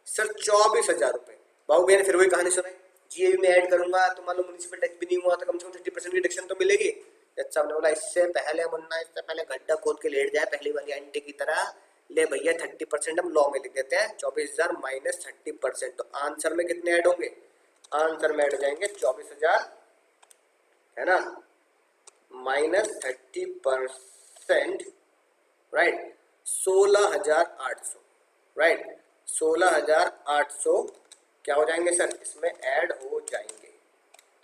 S3: सर 24,000 रुपए। बाबू भैया ने फिर वही कहानी सुनाई, जीएवी में ऐड करूंगा तो मान लो म्युनिसिपल टैक्स भी नहीं हुआ तो कम से कम 30% की डिडक्शन तो मिलेगी। जज साहब ने बोला इससे पहले मुन्ना, इससे पहले गड्ढा खोद के लेट जाए पहली वाली आंटी की तरह, ले भैया 30% हम लॉ में लिख देते हैं, 24,000 माइनस 30%, तो आंसर में कितने ऐड होंगे? आंसर में ऐड हो जाएंगे 24,000, है ना, माइनस 30%, राइट, 16,800, राइट, 16,800 क्या हो जाएंगे सर? इसमें ऐड हो जाएंगे।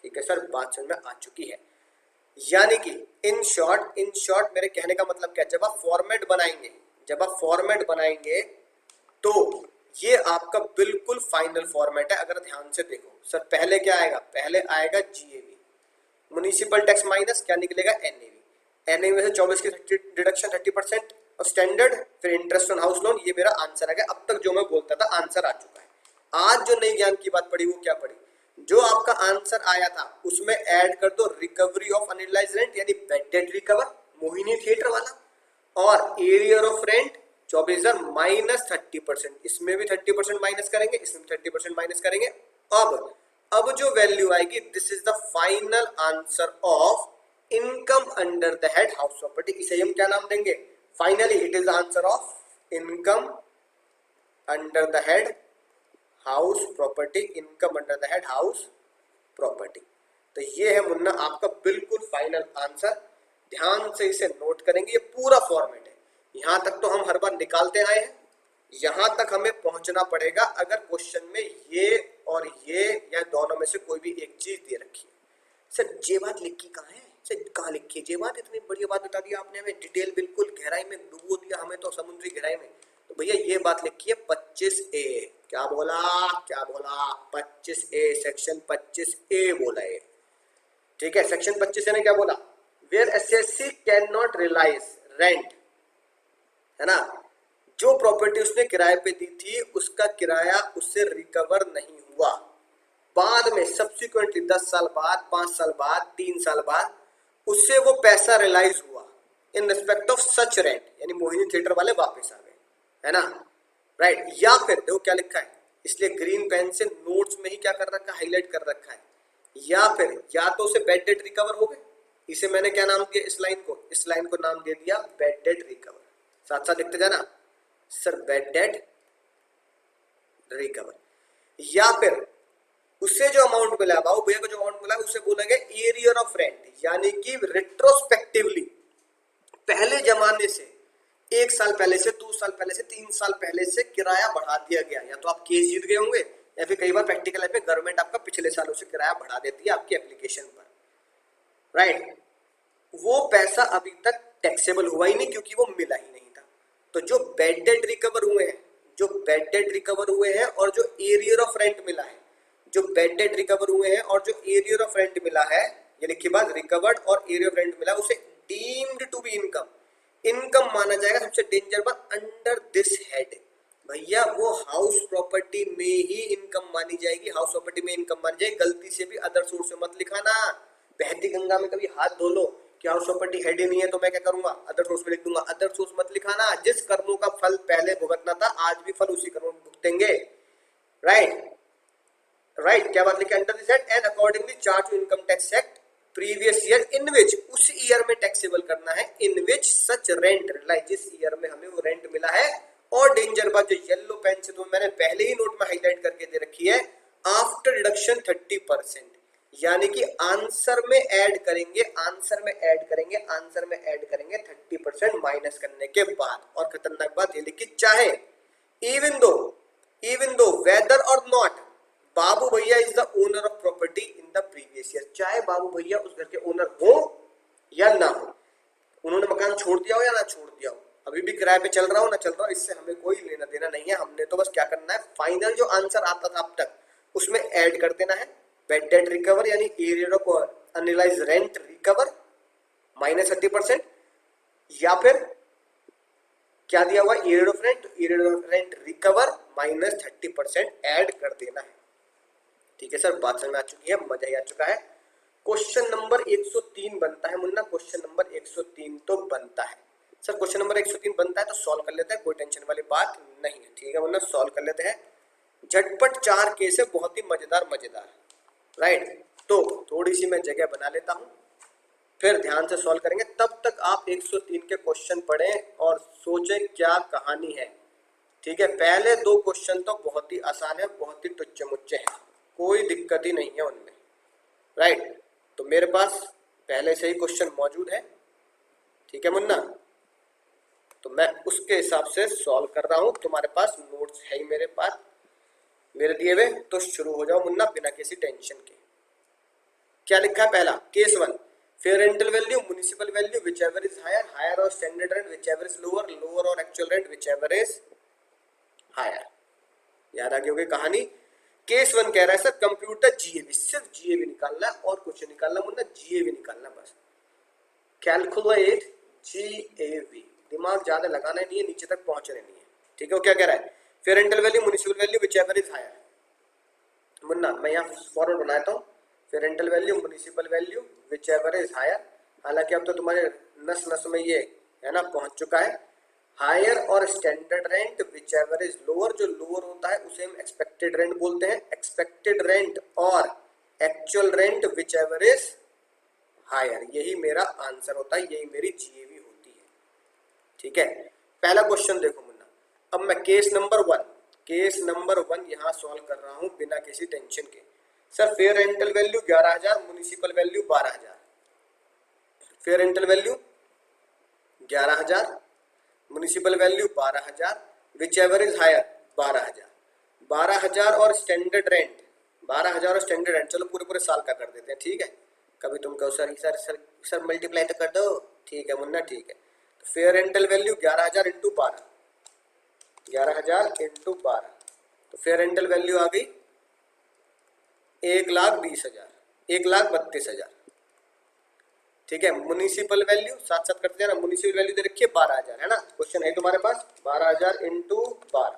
S3: ठीक है सर, बात समझ में आ चुकी है। यानी कि इन शॉर्ट मेरे कहने का मतलब क्या, जब आप फॉर्मेट बनाएंगे तो ये आपका बिल्कुल फाइनल फॉर्मेट है। अगर ध्यान से देखो सर, पहले क्या आएगा? पहले आएगा जीएवी, म्युनिसिपल टैक्स माइनस क्या निकलेगा? एनएवी में से 24 की डिडक्शन 30% और स्टैंडर्ड, फिर इंटरेस्ट ऑन हाउस लोन, ये मेरा आंसर आ गया। अब तक जो मैं बोलता था आंसर आ चुका है। आज जो नई ज्ञान की बात पड़ी वो क्या पड़ी? जो आपका आंसर आया था उसमें ऐड कर दो रिकवरी ऑफ अनयूटिलाइज्ड रेंट यानी bed date recover Mohini theatre वाला, और एरियर ऑफ रेंट 24,000 माइनस 30%, इसमें भी 30% माइनस करेंगे, इसमें 30% माइनस करेंगे। अब जो वैल्यू आएगी, this is the final answer of income under the head house property. इसे हम क्या नाम देंगे? Finally it is the answer of income under the head house property, income under the head house property. तो ये है मुन्ना आपका बिल्कुल फाइनल आंसर। ध्यान से इसे नोट करेंगे, ये पूरा फॉर्मेट है। यहां तक तो हम हर बार निकालते आए हैं, यहां तक हमें पहुंचना पड़ेगा अगर क्वेश्चन में ये और ये या दोनों में से कोई भी एक चीज दे रखी है। सर ये बात लिखी कहाँ है? सर कहाँ लिखी है ये बात? इतनी बढ़िया बात बता दी आपने हमें, डिटेल बिल्कुल गहराई में डुबो दिया हमें तो समुद्री गहराई में। तो भैया ये बात लिखी है 25A। क्या बोला? 25A, सेक्शन 25A बोला है। ठीक है, सेक्शन 25A ने क्या बोला? Where assessee can not realize rent, है ना, जो प्रॉपर्टी उसने किराए पे दी थी उसका किराया उससे रिकवर नहीं हुआ, बाद में सब्सिक्वेंटली 10 साल बाद, 5 साल बाद, 3 साल बाद उससे वो पैसा रियलाइज हुआ in respect of such rent, यानी मोहिनी थिएटर वाले वापस आ गए, है ना, राइट। या फिर देखो क्या लिखा है, इसलिए ग्रीन पेन से नोट्स में ही क्या कर रखा है, हाईलाइट कर रखा है। या फिर या तो उसे बेड डेट रिकवर हो गए, इसे मैंने क्या नाम दिया, इस लाइन को नाम दे दिया बेड डेट रिकवर। साथ साथ लिखते जाना सर, बेड डेट रिकवर। या फिर उससे जो अमाउंट मिला, बाबू भैया को जो अमाउंट मिला उसे बोलेंगे एरियर ऑफ रेंट, यानी कि रेट्रोस्पेक्टिवली पहले जमाने से 1 साल पहले से, 2 साल पहले से, 3 साल पहले से किराया बढ़ा दिया गया। या तो आप केस जीत गए होंगे या फिर कई बार प्रैक्टिकल लाइफ में गवर्नमेंट आपका पिछले सालों से किराया बढ़ा देती है आपकी एप्लीकेशन पर, राइट। वो पैसा अभी तक टैक्सेबल हुआ ही नहीं क्योंकि वो मिला ही नहीं था। तो जो बेड डेट रिकवर हुए हैं, जो बेड डेट रिकवर हुए हैं और जो एरियर ऑफ रेंट मिला है, जो बेड डेट रिकवर हुए हैं और जो एरियर ऑफ रेंट मिला है, ये लिखी बात, रिकवर्ड और एरियर ऑफ रेंट मिला, उसे deemed to be income, income माना जाएगा। सबसे डेंजर बात, अंडर दिस हेड, भैया वो हाउस प्रॉपर्टी में ही इनकम मानी जाएगी, हाउस प्रॉपर्टी में इनकम मानी जाएगी। गलती से भी अदर सोर्स से मत लिखाना, बहती गंगा में कभी हाथ धो लो कि हाउस प्रॉपर्टी हेड ही नहीं है तो मैं क्या करूंगा, अदर सोर्स में लिख दूंगा। अदर सोर्स मत लिखाना, जिस कर्मों का फल पहले भुगतना था आज भी फल उसी कर्मों में भुगतेंगे, राइट। क्या बात लिखी, under this head and accordingly charge to income tax act previous year in which, उस ईयर में टैक्सेबल करना है, in which such rent realise, जिस ईयर में हमें वो रेंट मिला है। और डेंजर बात जो येलो पेन से तो मैंने पहले ही नोट में हाईलाइट करके दे रखी है, आफ्टर डिडक्शन 30%, यानी कि आंसर में ऐड करेंगे, आंसर में ऐड करेंगे, आंसर में ऐड करेंगे 30% माइनस करने के बाद। और खतरनाक बात ये लिखी, चाहे इवन दो वेदर और नॉट बाबू भैया is the owner of property in the previous year, चाहे बाबू भैया उस घर के ओनर हो या ना हो, उन्होंने मकान छोड़ दिया हो या ना छोड़ दिया हो, अभी भी किराए पे चल रहा हो ना चल रहा हो, इससे हमें कोई लेना देना नहीं है। हमने तो बस क्या करना है, फाइनल जो आंसर आता था अब तक उसमें ऐड कर देना है बेड डेट रिकवर यानी arrear of unrealise rent recover minus 30%, या फिर क्या दिया हुआ arrear of rent, arrear of rent recover minus 30% add कर देना है। ठीक है सर, बात समझ में आ चुकी है, मजा ही आ चुका है। क्वेश्चन नंबर 103 बनता है मुन्ना, क्वेश्चन नंबर 103 तो बनता है सर, क्वेश्चन नंबर 103 बनता है तो सॉल्व कर लेते हैं, कोई टेंशन वाली बात नहीं है। ठीक है मुन्ना, सॉल्व कर लेते हैं झटपट। 4 केस है, बहुत ही मजेदार, राइट। तो थोड़ी सी मैं जगह बना लेता हूं, फिर ध्यान से सॉल्व करेंगे। तब तक आप 103 के क्वेश्चन पढ़ें और सोचें क्या कहानी है। ठीक है, पहले 2 क्वेश्चन तो बहुत ही आसान है, बहुत ही टुच्चे मुच्चे हैं, कोई दिक्कत ही नहीं है उनमें, राइट। तो मेरे पास पहले से ही क्वेश्चन मौजूद है, ठीक है मुन्ना, तो मैं उसके हिसाब से सॉल्व कर रहा हूं। तुम्हारे पास नोट्स है ही मेरे पास, मेरे दिए हुए, तो शुरू हो जाओ मुन्ना बिना किसी टेंशन के। क्या लिखा है पहला, case 1, fair rental value, municipal value whichever is higher, higher और standard rent whichever is lower, lower और actual rent whichever is higher. याद आ गई होगी कहानी। केस 1 कह रहा है सर कंप्यूटर जीएवी, सिर्फ जीएवी निकालना है और कुछ निकालना मुन्ना, जीएवी निकालना बस, कैलकुलेट जीएवी, दिमाग ज्यादा लगाना नहीं है, नीचे तक पहुंचना नहीं है। ठीक है, वो क्या कह रहा है, fair rental value, municipal value whichever is higher, Munna मैं यहाँ फॉर्मूला बनाता हूँ, फिर rental value municipal value whichever is higher. हालांकि अब तो तुम्हारे नस नस में ये है ना पहुंच चुका है। हायर और standard rent whichever is lower, जो लोअर होता है उसे हम एक्सपेक्टेड रेंट बोलते हैं। एक्सपेक्टेड रेंट और actual rent whichever is higher, यही मेरा आंसर होता है, यही मेरी जीएवी होती है। ठीक है, पहला क्वेश्चन देखो मुन्ना। अब मैं केस नंबर वन यहाँ सॉल्व कर रहा हूँ बिना किसी टेंशन के। Sir fair rental value 11,000, municipal value 12,000। Fair rental value 11,000, municipal value 12,000, whichever is higher 12,000। 12,000 और स्टैंडर्ड रेंट, 12,000 और स्टैंडर्ड रेंट, चलो पूरे पूरे साल का कर देते हैं। ठीक है, कभी तुम कहो sir sir sir sir multiply तो कर दो। ठीक है मुन्ना, ठीक है। तो fair rental value 11,000 into 12, 11,000 into 12, तो फेयर रेंटल वैल्यू आ गई 1,20,000, 1,32,000। ठीक है, म्युनिसिपल वैल्यू साथ साथ करते जाना। म्युनिसिपल वैल्यू दे रखी है 12,000, है ना, क्वेश्चन है तुम्हारे पास। 12,000 इंटू 12,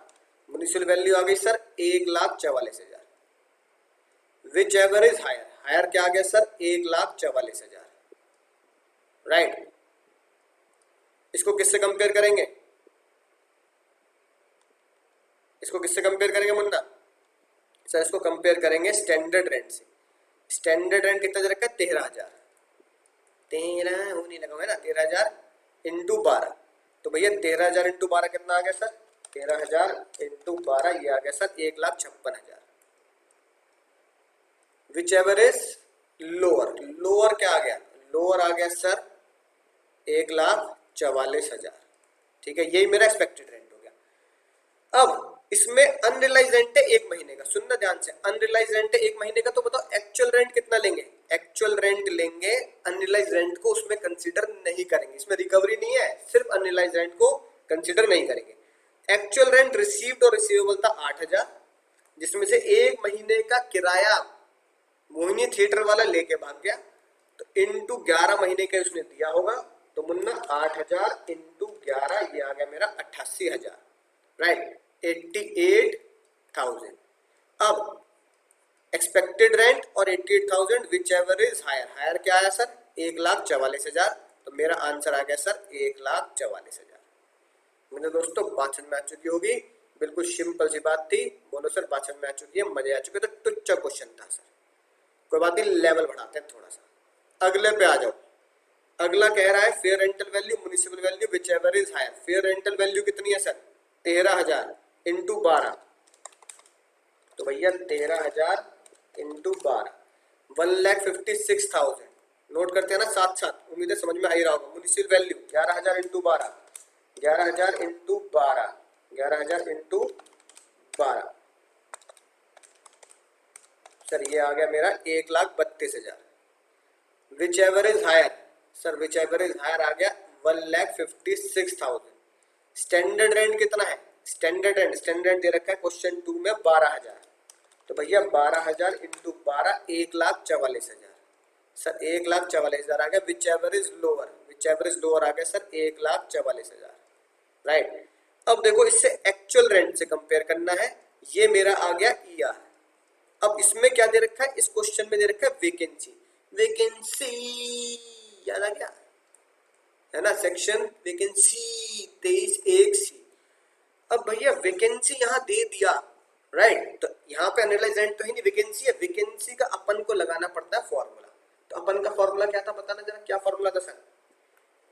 S3: म्युनिसिपल वैल्यू आ गई sir 1,44,000। Whichever is higher, higher क्या आ गया सर 1,44,000। राइट, इसको किससे कंपेयर करेंगे, इसको किससे कंपेयर करेंगे मुन्ना? सर इसको कंपेयर करेंगे स्टैंडर्ड रेंट से। स्टैंडर्ड रेंट कितना दे रखा है 13,000, 13 होने लगा है ना, 13,000 इंटू 12, तो भैया 13,000 इंटू 12 कितना आ गया सर 13,000 इंटू 12, ये आ गया sir 1,56,000। Which ever is lower, lower क्या आ गया, लोअर आ गया सर 1,44,000। ठीक है, यही मेरा एक्सपेक्टेड रेंट हो गया। अब इसमें अनरियलाइज रेंट है 1 महीने का, सुनना ध्यान से, अनरियलाइज रेंट है 1 महीने का, तो बताओ एक्चुअल रेंट कितना लेंगे, एक्चुअल रेंट लेंगे, अनरियलाइज रेंट को उसमें कंसीडर नहीं करेंगे, इसमें रिकवरी नहीं है, सिर्फ अनरियलाइज रेंट को कंसीडर नहीं करेंगे। एक्चुअल रेंट रिसीव्ड और रिसीवेबल था 8,000, जिसमें से 1 महीने का किराया मोहिनी थिएटर वाला लेके भाग गया, तो इंटू 11 महीने का उसने दिया होगा, तो मुन्ना 8,000 इंटू 11, ये आ गया मेरा 88,000। राइट, 88,000। अब एक्सपेक्टेड रेंट और 88,000 whichever is higher, higher क्या आया सर 1,44,000, तो मेरा आंसर आ गया सर 1,44,000। मेरे दोस्तों बात समझ में आ चुकी होगी, बिल्कुल सिंपल सी बात थी, बोलो सर बात समझ में आ चुकी है, मजे आ चुके, तो टुच्चा क्वेश्चन था सर, कोई बात नहीं, लेवल बढ़ाते हैं थोड़ा सा, अगले पे आ जाओ। अगला कह रहा है fair rental value municipal value whichever is higher. Fair rental value कितनी है सर 13,000 इंटू 12, तो भैया 13,000 इंटू 12 1,56,000। नोट करते हैं ना साथ साथ, उम्मीद है समझ में आ ही रहा होगा। Municipal value 11,000 into 12, 11,000 into 12, 11,000 into 12, sir ये आ गया मेरा 1,32,000। Whichever is higher, sir whichever is higher आ गया 1,56,000। स्टैंडर्ड रेंट कितना है, स्टैंडर्ड रेंट दे रखा है क्वेश्चन 2 में 12,000, तो भैया 12,000 इंटू 12 1,44,000, सर 1,44,000 आ गया। Whichever is lower, whichever is lower आ गया सर 1,44,000। राइट, अब देखो इससे एक्चुअल रेंट से कंपेयर करना है, ये मेरा आ गया ER। अब इसमें क्या दे रखा है, इस क्वेश्चन में दे रखा है वैकेंसी, वैकेंसी याद आ गया है ना, सेक्शन वैकेंसी 23(1)(c। अब भैया वैकेंसी यहाँ दे दिया, राइट, तो यहाँ पे अनरियलाइज रेंट तो ही नहीं, वैकेंसी है, वैकेंसी का अपन को लगाना पड़ता है फॉर्मूला। तो अपन का फॉर्मूला क्या था, बताना जरा, क्या फॉर्मूला था सर?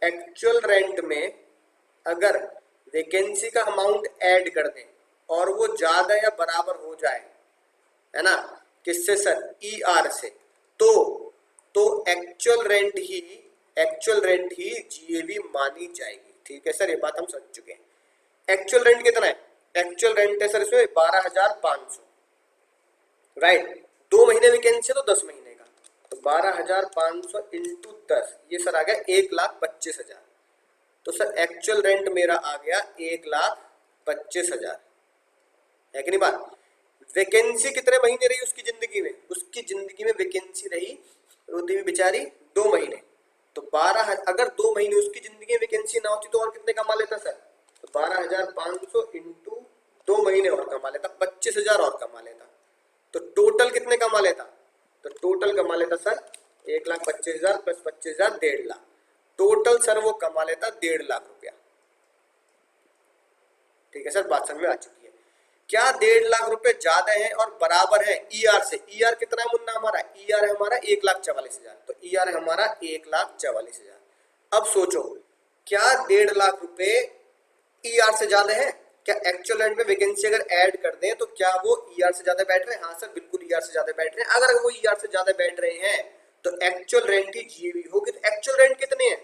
S3: एक्चुअल रेंट में अगर वैकेंसी का अमाउंट ऐड कर दें और वो ज्यादा या बराबर हो जाए, है ना, किससे सर ER से, तो एक्चुअल रेंट ही जीएवी मानी जाएगी। ठीक है सर, ये बात हम समझ चुके हैं। एक्चुअल रेंट कितना है, एक्चुअल रेंट है सर इसमें 12,500। राइट, 2 महीने वैकेंसी तो 10 महीने का, तो 12,500 इंटू 10, ये सर आ गया 1,25,000। तो सर एक्चुअल रेंट मेरा आ गया 1,25,000, है कि नहीं बात? वैकेंसी कितने महीने रही उसकी जिंदगी में, उसकी जिंदगी में वैकेंसी रही रोती हुई बेचारी 2 महीने, तो 12, अगर 2 महीने उसकी जिंदगी में वैकेंसी ना होती तो और कितने कमा लेता सर, तो 12,500 इंटू 2 महीने और कमा लेता, 25,000 और कमा लेता। तो टोटल कितने कमा लेता? तो टोटल कमा लेता sir 1,25,000 plus 25,000 1.5 lakh. Total sir वो कमा लेता 1.5 लाख रुपया। ठीक है सर, बात समझ में आ चुकी है। क्या 1.5 लाख रुपए ज्यादा है और बराबर है ईआर से? ईआर कितना है मुन्ना हमारा? ईआर है हमारा 1,44,000। तो ईआर है हमारा 1,44,000। अब सोचो, क्या 1.5 लाख रुपए ईआर से ज्यादा है? क्या एक्चुअल रेंट में वैकेंसी अगर ऐड कर दें तो क्या वो ईआर से ज्यादा बैठ रहे हैं? हाँ सर, बिल्कुल ईआर से ज्यादा बैठ रहे हैं। अगर वो ईआर से ज्यादा बैठ रहे हैं तो एक्चुअल रेंट ही जीएवी होगी। तो एक्चुअल रेंट कितने हैं?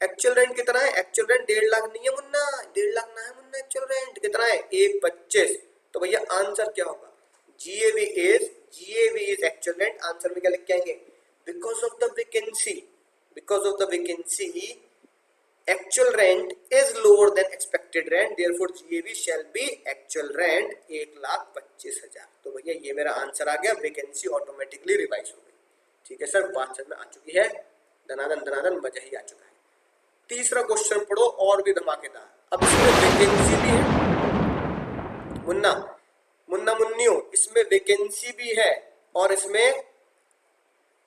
S3: एक्चुअल रेंट कितना है? एक्चुअल रेंट 1.5 लाख नहीं है मुन्ना, 1.5 लाख ना है मुन्ना। एक्चुअल रेंट कितना है? 1,25,000। तो भैया आंसर क्या होगा? GAV is actual rent. Answer में क्या लिख के आएंगे? Because of the vacancy, actual rent is lower than expected rent, therefore GAV shall be actual rent 1,25,000। तो भैया ये मेरा आंसर आ गया, वैकेंसी ऑटोमेटिकली रिवाइज हो गई। ठीक है सर, बात समझ में आ चुकी है। धनाधन मजा ही आ चुका है। तीसरा क्वेश्चन पढ़ो, और भी धमाकेदार। अब इसमें वैकेंसी भी है मुन्नियो, इसमें वैकेंसी भी है और इसमें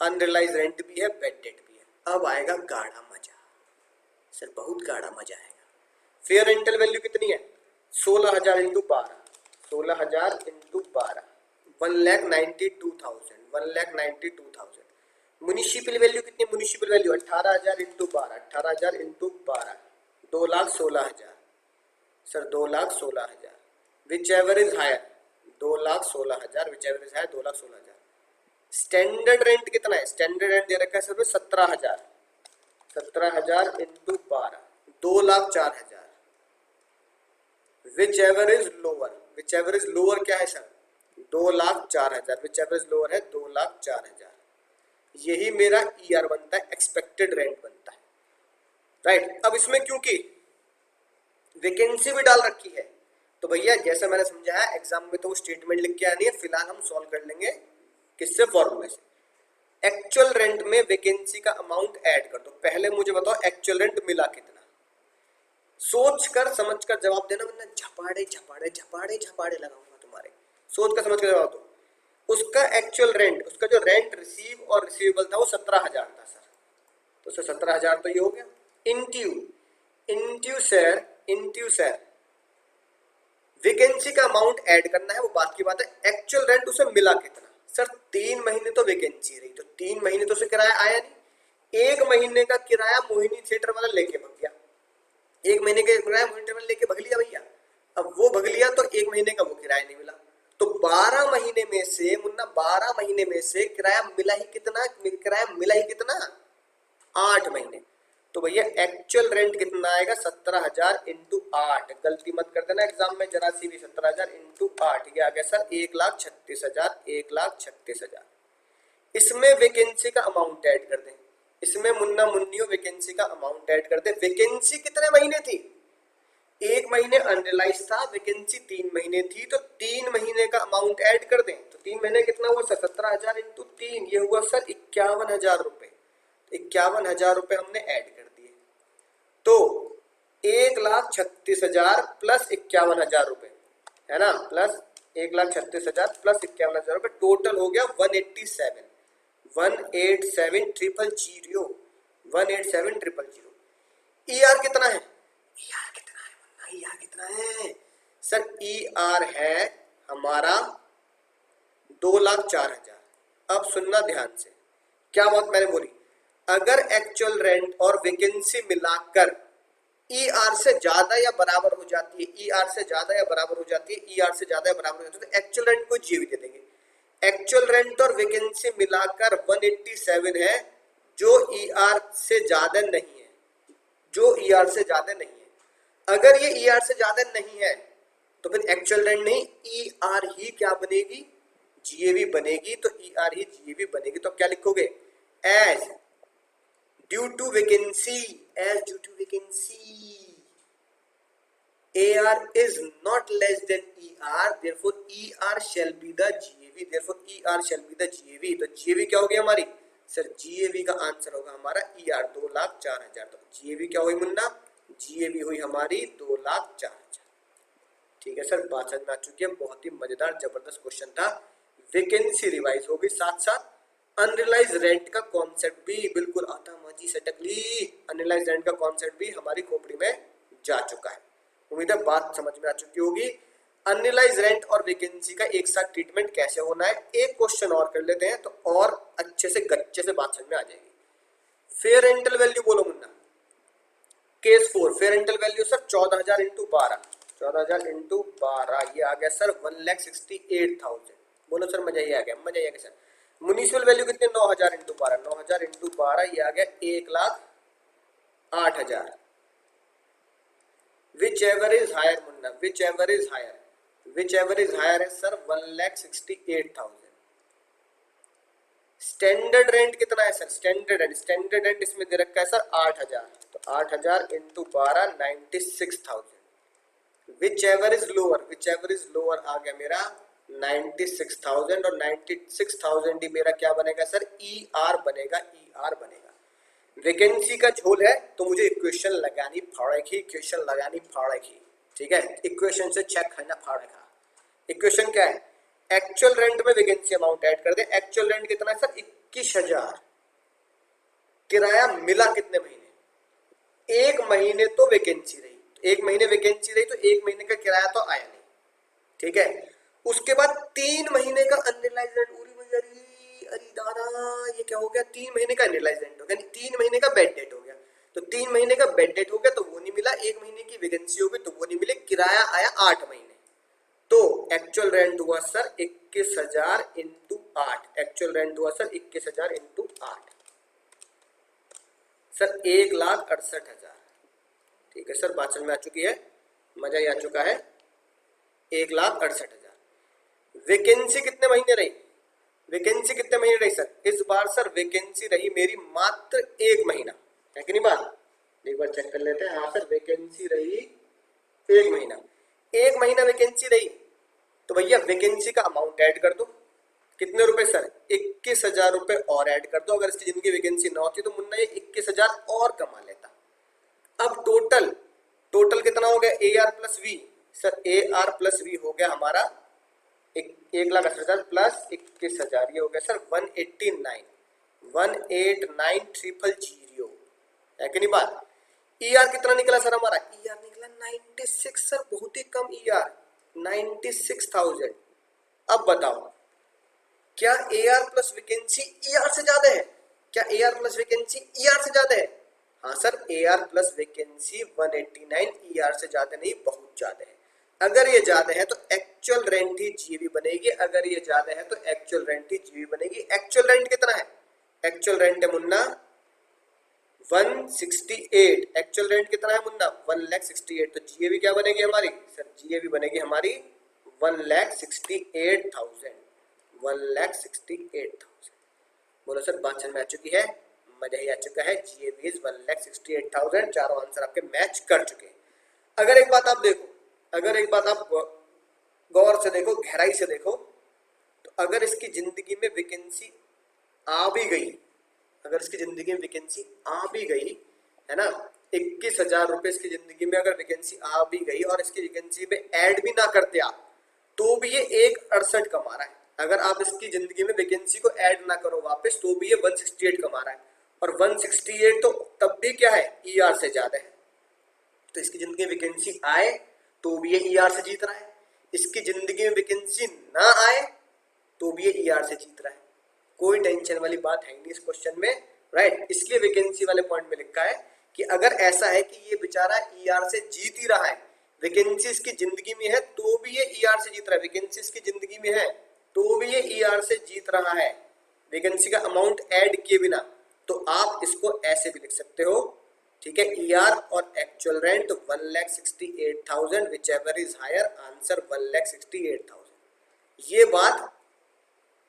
S3: अनरियलाइज रेंट भी है, बेड डेट भी है। अब आएगा गाढ़ा मजा सर, बहुत गाढ़ा मजा आएगा। फेयर रेंटल वैल्यू कितनी है? 16,000 इंटू 12, 16,000 इंटू 12, 1,92,000, 1,92,000। म्युनिसिपल वैल्यू कितनी? Municipal value 18,000 into 12, 18,000 into 12, 2,16,000 sir, 2,16,000। Whichever is higher, 2,16,000, whichever is higher 2,16,000। Standard rent कितना है? स्टैंडर्ड रेंट दे रखा है sir 17,000, 17,000 into 12, 2,04,000। Whichever is lower क्या है sir? 2,04,000। Whichever is lower है 2,04,000। यही मेरा ईआर बनता है, एक्सपेक्टेड रेंट बनता है, राइट। अब इसमें क्योंकि वैकेंसी भी डाल रखी है तो भैया जैसा मैंने समझाया एग्जाम में तो वो स्टेटमेंट लिख के आनी है। फिलहाल हम सॉल्व कर लेंगे किससे? फॉर्मूले से। एक्चुअल रेंट में वैकेंसी का अमाउंट ऐड कर दो। पहले मुझे बताओ एक्चुअल रेंट मिला कितना? सोच कर समझ कर जवाब देना, वरना झपाड़े लगाऊंगा तुम्हारे। सोच कर समझ कर जवाब दो। उसका एक्चुअल रेंट, उसका जो रेंट रिसीव और रिसीवेबल था वो 17,000 था सर, तो सर 17,000 तो ये हो गया। इंट्यू सर वैकेंसी का अमाउंट ऐड करना है, वो बात की बात है। एक्चुअल रेंट उसे मिला कितना? सर 3 महीने तो वैकेंसी रही, तो 3 महीने तो उसे किराया आया नहीं। 1 महीने का किराया मोहिनी थिएटर वाला लेके भग गया, 1 महीने का किराया मोहिनी थिएटर वाला लेके भग लिया भैया। अब वो भग लिया तो 1 महीने का वो किराया नहीं मिला। तो 12 महीने में से मुन्ना 12 महीने में से किराया मिला ही कितना? 8 महीने। तो भैया एक्चुअल रेंट कितना आएगा? 17,000 इंटू 8। गलती मत कर देना एग्जाम में जरा सी भी। 17,000 इंटू 8 ये आ गया सर 1,36,000, 1,36,000। इसमें वैकेंसी का अमाउंट ऐड कर दें, इसमें मुन्ना मुन्नियो वैकेंसी का अमाउंट ऐड कर दे। वैकेंसी कितने महीने थी? 1 महीने अनरियलाइज था, वैकेंसी 3 महीने थी, तो 3 महीने का अमाउंट ऐड कर दें। तो 3 महीने कितना हुआ सर? 17,000 इंटू 3, ये हुआ सर 51,000 रुपए। 51,000 रुपए हमने ऐड कर दिए, तो 1,36,000 प्लस 51,000 रुपए है ना, प्लस 1,36,000 प्लस 51,000 रुपए, टोटल हो गया 187, 187,000, 187,000। ईआर कितना है? ईआर कितना है सर? ईआर है हमारा 2,04,000। अब सुनना ध्यान से, क्या बात मैंने बोली? अगर एक्चुअल रेंट और वैकेंसी मिलाकर ईआर से ज्यादा या बराबर हो जाती है, ईआर से ज्यादा या बराबर हो जाती है, ईआर से ज्यादा या बराबर हो जाती है, तो एक्चुअल रेंट को जीवी दे देंगे। एक्चुअल रेंट और वैकेंसी मिलाकर 187 है, जो ईआर से ज्यादा नहीं है, जो ईआर से ज्यादा नहीं है। अगर ये ईआर से ज्यादा नहीं है तो फिर एक्चुअल रेंट नहीं, ईआर ही क्या बनेगी? जीएवी बनेगी। तो ईआर ही जीएवी बनेगी। तो क्या लिखोगे? As due to vacancy, AR is not less than ER, therefore ER shall be the GAV, therefore ER shall be the GAV। तो GAV क्या होगी हमारी? सर GAV का आंसर होगा हमारा ER 2,04,000। तो GAV क्या हुई मुन्ना? GAV हुई हमारी 2,04,000। ठीक है सर, बात समझ में आ चुकी है। बहुत ही मजेदार जबरदस्त क्वेश्चन था। वैकेंसी रिवाइज होगी, साथ साथ अनरियलाइज रेंट का कॉन्सेप्ट भी बिल्कुल आता मजी से टकली, अनरियलाइज रेंट का कॉन्सेप्ट भी हमारी खोपड़ी में जा चुका है। उम्मीद है बात समझ में आ चुकी होगी। अनरियलाइज रेंट और वैकेंसी का एक साथ ट्रीटमेंट कैसे होना है, एक क्वेश्चन और कर लेते हैं तो और अच्छे से गच्चे से बात समझ में आ जाएगी। फेयर रेंटल वैल्यू बोलो Munna. Case 4 fair rental value sir 14,000 into 12, 14,000 into 12 ये आ गया सर 1,68,000। बोलो सर मजा ही आ गया, मजा ही आ गया सर। म्युनिसिपल वैल्यू कितने 9,000 इंटू 12, 9,000 इंटू 12 ये आ गया 1,08,000। Whichever is higher Munna, whichever is higher, whichever is higher है सर 1,68,000। स्टैंडर्ड रेंट कितना है सर, स्टैंडर्ड रेंट इसमें दे रखा है सर 8,000, तो 8,000 into 12 96,000। Whichever is lower, whichever is lower आ गया मेरा 96,000 और 96,000 ही मेरा क्या बनेगा सर ER बनेगा, ER बनेगा। वैकेंसी का झोल है तो मुझे इक्वेशन लगानी पड़ेगी, इक्वेशन लगानी पड़ेगी, ठीक है। इक्वेशन से चेक करना पड़ेगा। इक्वेशन क्या है, एक्चुअल रेंट में वैकेंसी अमाउंट ऐड कर दे। एक्चुअल रेंट कितना है सर 21,000। किराया मिला कितने महीने, एक महीने तो वैकेंसी रही, एक महीने वैकेंसी रही तो एक महीने का किराया तो आया नहीं, ठीक है। उसके बाद 3 महीने का अनरियलाइज रेंट, अरे दादा ये क्या हो गया, 3 महीने का अनरियलाइज रेंट हो गया, 3 महीने का बेड डेट हो गया। तो 3 महीने का बेड डेट हो गया तो वो नहीं मिला, एक महीने की वैकेंसी हो गई तो वो नहीं मिले, किराया आया 8 महीने। तो एक्चुअल रेंट हुआ सर 21,000 इंटू 8, एक्चुअल रेंट हुआ सर 21,000 इंटू 8 सर 1,68,000। ठीक है सर बात समझ में आ चुकी है, मजा ही आ चुका है। 1,68,000। वैकेंसी कितने महीने रही, वैकेंसी कितने महीने रही सर, इस बार सर वैकेंसी रही मेरी मात्र 1 महीना, है कि नहीं बात, एक बार चेक कर लेते हैं। हाँ सर वैकेंसी रही 1 महीना, 1 महीना वैकेंसी रही तो भैया वैकेंसी का अमाउंट ऐड कर दो। कितने रुपए सर 21,000 रुपए और ऐड कर दो। अगर इसकी जिंदगी वैकेंसी ना होती तो मुन्ना ये 21,000 और कमा लेता। अब टोटल कितना हो गया AR plus V sir, AR plus V हो गया हमारा 1,68,000 प्लस 21,000, ये हो गया सर 189,000 है कि नहीं बात। ER कितना निकला सर हमारा, ER निकला 96 सर, बहुत ही कम ER 96,000। अब बताओ क्या AR प्लस वैकेंसी ER से ज्यादा है, क्या AR प्लस वैकेंसी ER से ज्यादा है। हाँ sir AR plus vacancy 189 ER से ज्यादा नहीं, बहुत ज्यादा है। अगर ये ज्यादा है तो एक्चुअल रेंट ही GAV बनेगी, अगर ये ज्यादा है तो एक्चुअल रेंट ही GAV बनेगी। एक्चुअल रेंट कितना है, एक्चुअल रेंट है मुन्ना 168, एक्चुअल रेंट कितना है मुन्ना 1,68,000, तो GAV क्या बनेगी हमारी सर, GAV बनेगी हमारी 1,68,000, 1,68,000। बोलो सर बात समझ में आ चुकी है, मजा ही आ चुका है। GAV इज 1,68,000, चारों आंसर आपके मैच कर चुके हैं। अगर एक बात आप देखो, अगर एक बात आप गौर से देखो, गहराई से देखो, तो अगर इसकी जिंदगी में वैकेंसी आ भी गई, अगर इसकी जिंदगी में वैकेंसी आ भी गई है ना, 21,000 रुपए इसकी जिंदगी में अगर वैकेंसी आ भी गई और इसकी वैकेंसी में ऐड भी ना करते आप, तो भी ये 1,68 कमा रहा है। अगर आप इसकी जिंदगी में वैकेंसी को ऐड ना करो वापस, तो भी ये 168 कमा रहा है। और 168 तो तब भी क्या है ER से ज्यादा है। तो इसकी जिंदगी में वैकेंसी आए तो भी ये ER से जीत रहा है, इसकी जिंदगी में वैकेंसी ना आए तो भी ये ER से जीत रहा है। कोई टेंशन वाली बात है नहीं इस क्वेश्चन में, राइट। इसलिए वैकेंसी वाले पॉइंट में लिखा है कि अगर ऐसा है कि ये बेचारा ER से जीत ही रहा है, वैकेंसी इसकी जिंदगी में है तो भी ये ER से जीत रहा है, वैकेंसी इसकी जिंदगी में है तो भी ये ER से जीत रहा है, वैकेंसी का अमाउंट ऐड किए बिना, तो आप इसको ऐसे भी लिख सकते हो, ठीक है। ER और actual rent 1,68,000, whichever is higher, answer 1,68,000। ये बात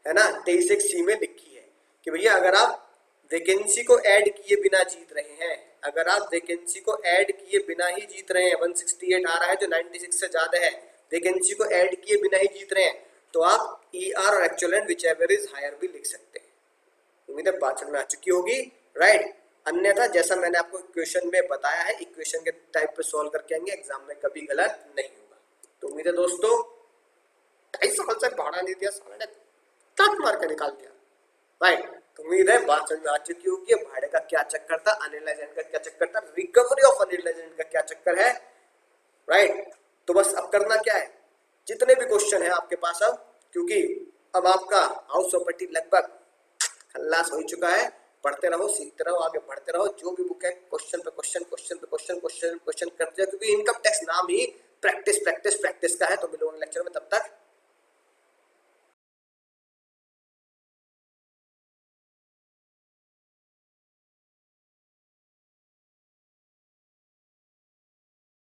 S3: है ना 23C में लिखी है कि भैया अगर आप वैकेंसी को ऐड किए बिना जीत रहे हैं, अगर आप वैकेंसी को ऐड किए बिना ही जीत रहे हैं, 168 आ रहा है जो 96 से ज्यादा है, वैकेंसी को ऐड किए बिना ही जीत रहे हैं, तो आप ER और actual rent whichever is higher भी लिख सकते हैं। उम्मीद है बात समझ में आ चुकी होगी, राइट। अन्यथा जैसा मैंने आपको इक्वेशन में बताया है, इक्वेशन के टाइप पे सॉल्व करके आएंगे, एग्जाम में कभी गलत नहीं होगा। तो उम्मीद है दोस्तों 2.5 साल से भाड़ा नहीं दिया साले ने, टक मार के निकाल दिया। राइट, तो उम्मीद है बात समझ में आ चुकी होगी भाड़े का क्या चक्कर था, अनरियलाइज्ड रेंट का क्या चक्कर था, रिकवरी ऑफ अनरियलाइज्ड रेंट का क्या चक्कर है। राइट, तो बस अब करना क्या है, जितने भी क्वेश्चन है आपके पास अब, क्योंकि अब आपका हाउस प्रॉपर्टी लगभग खल्लास हो चुका है, पढ़ते रहो, सीखते रहो, आगे बढ़ते रहो, जो भी बुक है क्वेश्चन पे क्वेश्चन, क्वेश्चन पे क्वेश्चन, क्वेश्चन क्वेश्चन करते जाओ, क्योंकि इनकम टैक्स नाम ही प्रैक्टिस प्रैक्टिस प्रैक्टिस का है। तो मिलूंगा लेक्चर में, तब तक